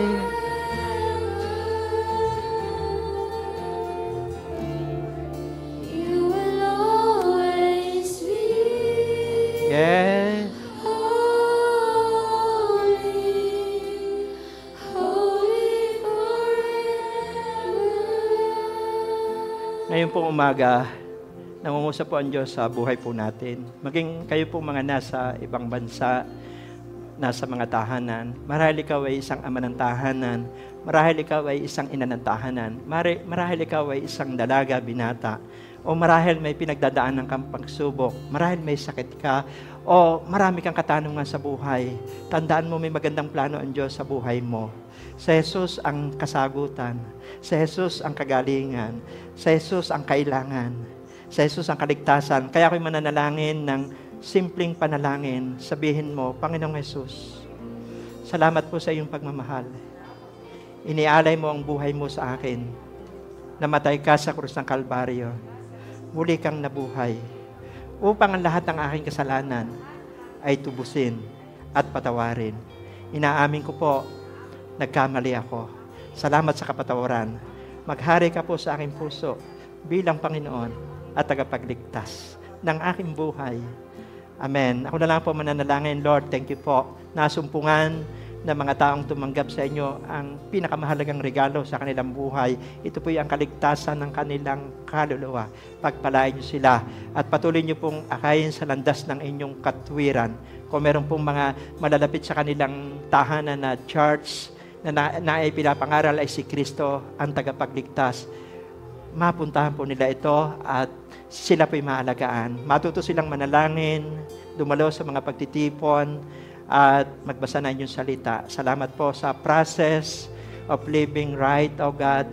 Yes. Ngayon pong umaga, nangungusap po ang Diyos sa buhay po natin. Maging kayo po mga nasa ibang bansa, nasa mga tahanan. Marahil ikaw ay isang ama ng tahanan. Marahil ikaw ay isang ina ng tahanan. Marahil ikaw ay isang dalaga, binata. O marahil may pinagdadaanan kang pagsubok. Marahil may sakit ka. O marami kang katanungan sa buhay. Tandaan mo may magandang plano ang Diyos sa buhay mo. Sa Jesus ang kasagutan. Sa Jesus ang kagalingan. Sa Jesus ang kailangan. Sa Jesus ang kaligtasan. Kaya ako'y mananalangin ng simpleng panalangin. Sabihin mo, Panginoong Jesus, salamat po sa iyong pagmamahal. Inialay mo ang buhay mo sa akin. Namatay ka sa krus ng Kalbaryo. Muli kang nabuhay. Upang ang lahat ng aking kasalanan ay tubusin at patawarin. Inaamin ko po, nagkamali ako. Salamat sa kapatawaran. Maghari ka po sa aking puso bilang Panginoon at tagapagligtas ng aking buhay. Amen. Ako na lang po mananalangin, Lord, thank you po. Nasumpungan ng mga taong tumanggap sa inyo ang pinakamahalagang regalo sa kanilang buhay. Ito po yung kaligtasan ng kanilang kaluluwa. Pagpalain niyo sila at patuloy niyo pong akayin sa landas ng inyong katwiran. Kung meron pong mga malalapit sa kanilang tahanan na church na ay pinapangaral ay si Kristo ang tagapagligtas, mapuntahan po nila ito at sila po'y maalagaan. Matuto silang manalangin, dumalo sa mga pagtitipon, at magbasa na inyong salita. Salamat po sa process of living right, O God.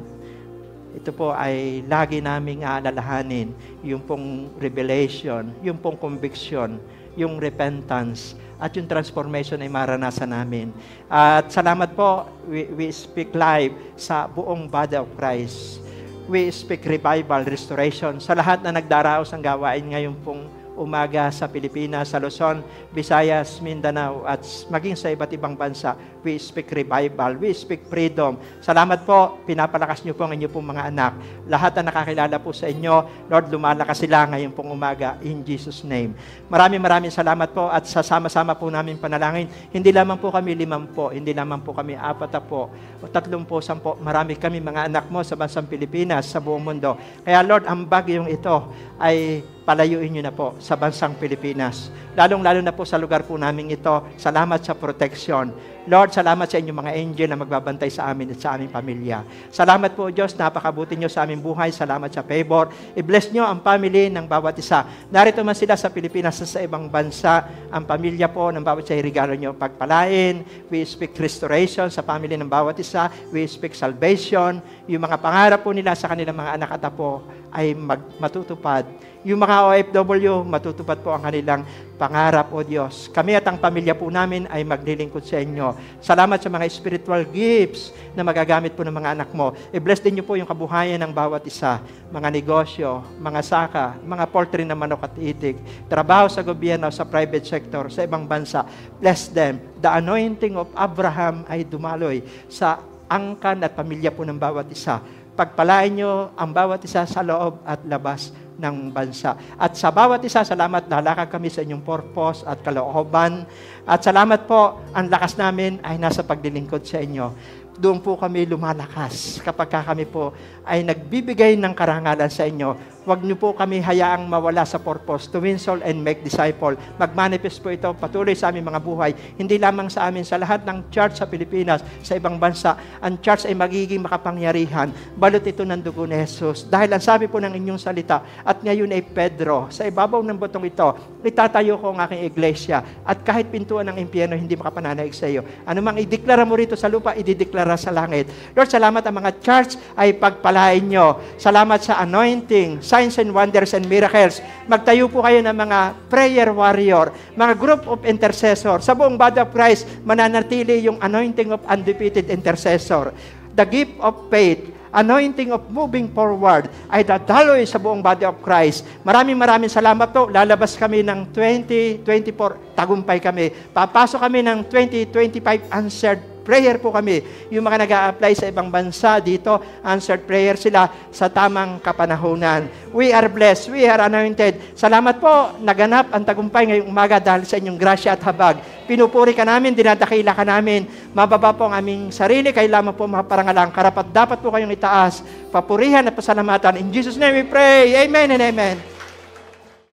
Ito po ay lagi naming aalalahanin, yung pong revelation, yung pong conviction, yung repentance, at yung transformation ay maranasan namin. At salamat po, we speak live sa buong body of Christ. We speak revival, restoration sa lahat na nagdaraos ang gawain ngayon pong umaga sa Pilipinas, sa Luzon, Visayas, Mindanao, at maging sa iba't ibang bansa. We speak revival. We speak freedom. Salamat po. Pinapalakas niyo po ang inyo pong mga anak. Lahat na nakakilala po sa inyo, Lord, lumalakas sila ngayon pong umaga in Jesus' name. Maraming salamat po at sasama-sama po namin panalangin. Hindi lamang po kami 5 po, hindi lamang po kami 4 po, o 3 po, 10. Marami kami mga anak mo sa bansang Pilipinas, sa buong mundo. Kaya Lord, ang bagyong ito ay palayuin nyo na po sa bansang Pilipinas. Lalong-lalo na po sa lugar po namin ito. Salamat sa protection. Lord, salamat sa inyong mga angel na magbabantay sa amin at sa aming pamilya. Salamat po, Diyos, napakabuti nyo sa aming buhay. Salamat sa favor. I-bless nyo ang family ng bawat isa. Narito man sila sa Pilipinas sa ibang bansa. Ang pamilya po ng bawat isa, regalo nyo pagpalain. We speak restoration sa family ng bawat isa. We speak salvation. Yung mga pangarap po nila sa kanilang mga anak at apo ay matutupad. Yung mga OFW, matutupad po ang kanilang pangarap, O Diyos. Kami at ang pamilya po namin ay maglilingkod sa inyo. Salamat sa mga spiritual gifts na magagamit po ng mga anak mo. I-bless din niyo po yung kabuhayan ng bawat isa. Mga negosyo, mga saka, mga poultry na manok at itik, trabaho sa gobyerno, sa private sector, sa ibang bansa. Bless them. The anointing of Abraham ay dumaloy sa angkan at pamilya po ng bawat isa. Pagpalain nyo ang bawat isa sa loob at labas ng bansa. At sa bawat isa, salamat, nalakad kami sa inyong purpose at kalooban. At salamat po, ang lakas namin ay nasa paglilingkod sa inyo. doon po kami lumalakas kapag kami po ay nagbibigay ng karangalan sa inyo. Huwag niyo po kami hayaang mawala sa purpose to win soul and make disciple. Mag-manifest po ito patuloy sa aming mga buhay. Hindi lamang sa amin, sa lahat ng church sa Pilipinas, sa ibang bansa. Ang church ay magiging makapangyarihan. Balot ito ng dugo ni Jesus. Dahil ang sabi po ng inyong salita, at ngayon ay Pedro, sa ibabaw ng butong ito, itatayo ko ang aking iglesia. At kahit pintuan ng impyerno, hindi makapananaig sa iyo. Ano mang ideklara mo rito sa lupa, idideklara sa langit. Lord, salamat ang mga church ay pagpalain nyo. Salamat sa anointing, signs and wonders and miracles. Magtayo po kayo ng mga prayer warrior, mga group of intercessor. Sa buong body of Christ, mananatili yung anointing of undefeated intercessor. The gift of faith, anointing of moving forward ay dadaloy sa buong body of Christ. Maraming salamat po. Lalabas kami ng 2024, tagumpay kami. Papasok kami ng 2025, answered prayer po kami. Yung mga nag-a-apply sa ibang bansa dito, answered prayer sila sa tamang kapanahunan. We are blessed. We are anointed. Salamat po. Naganap ang tagumpay ngayong umaga dahil sa inyong grasya at habag. Pinupuri ka namin, dinadakila ka namin. Mababa po ang aming sarili, kailangan po maparangalang. Karapat dapat po kayong itaas. Papurihan at pasalamatan. In Jesus' name we pray. Amen and amen.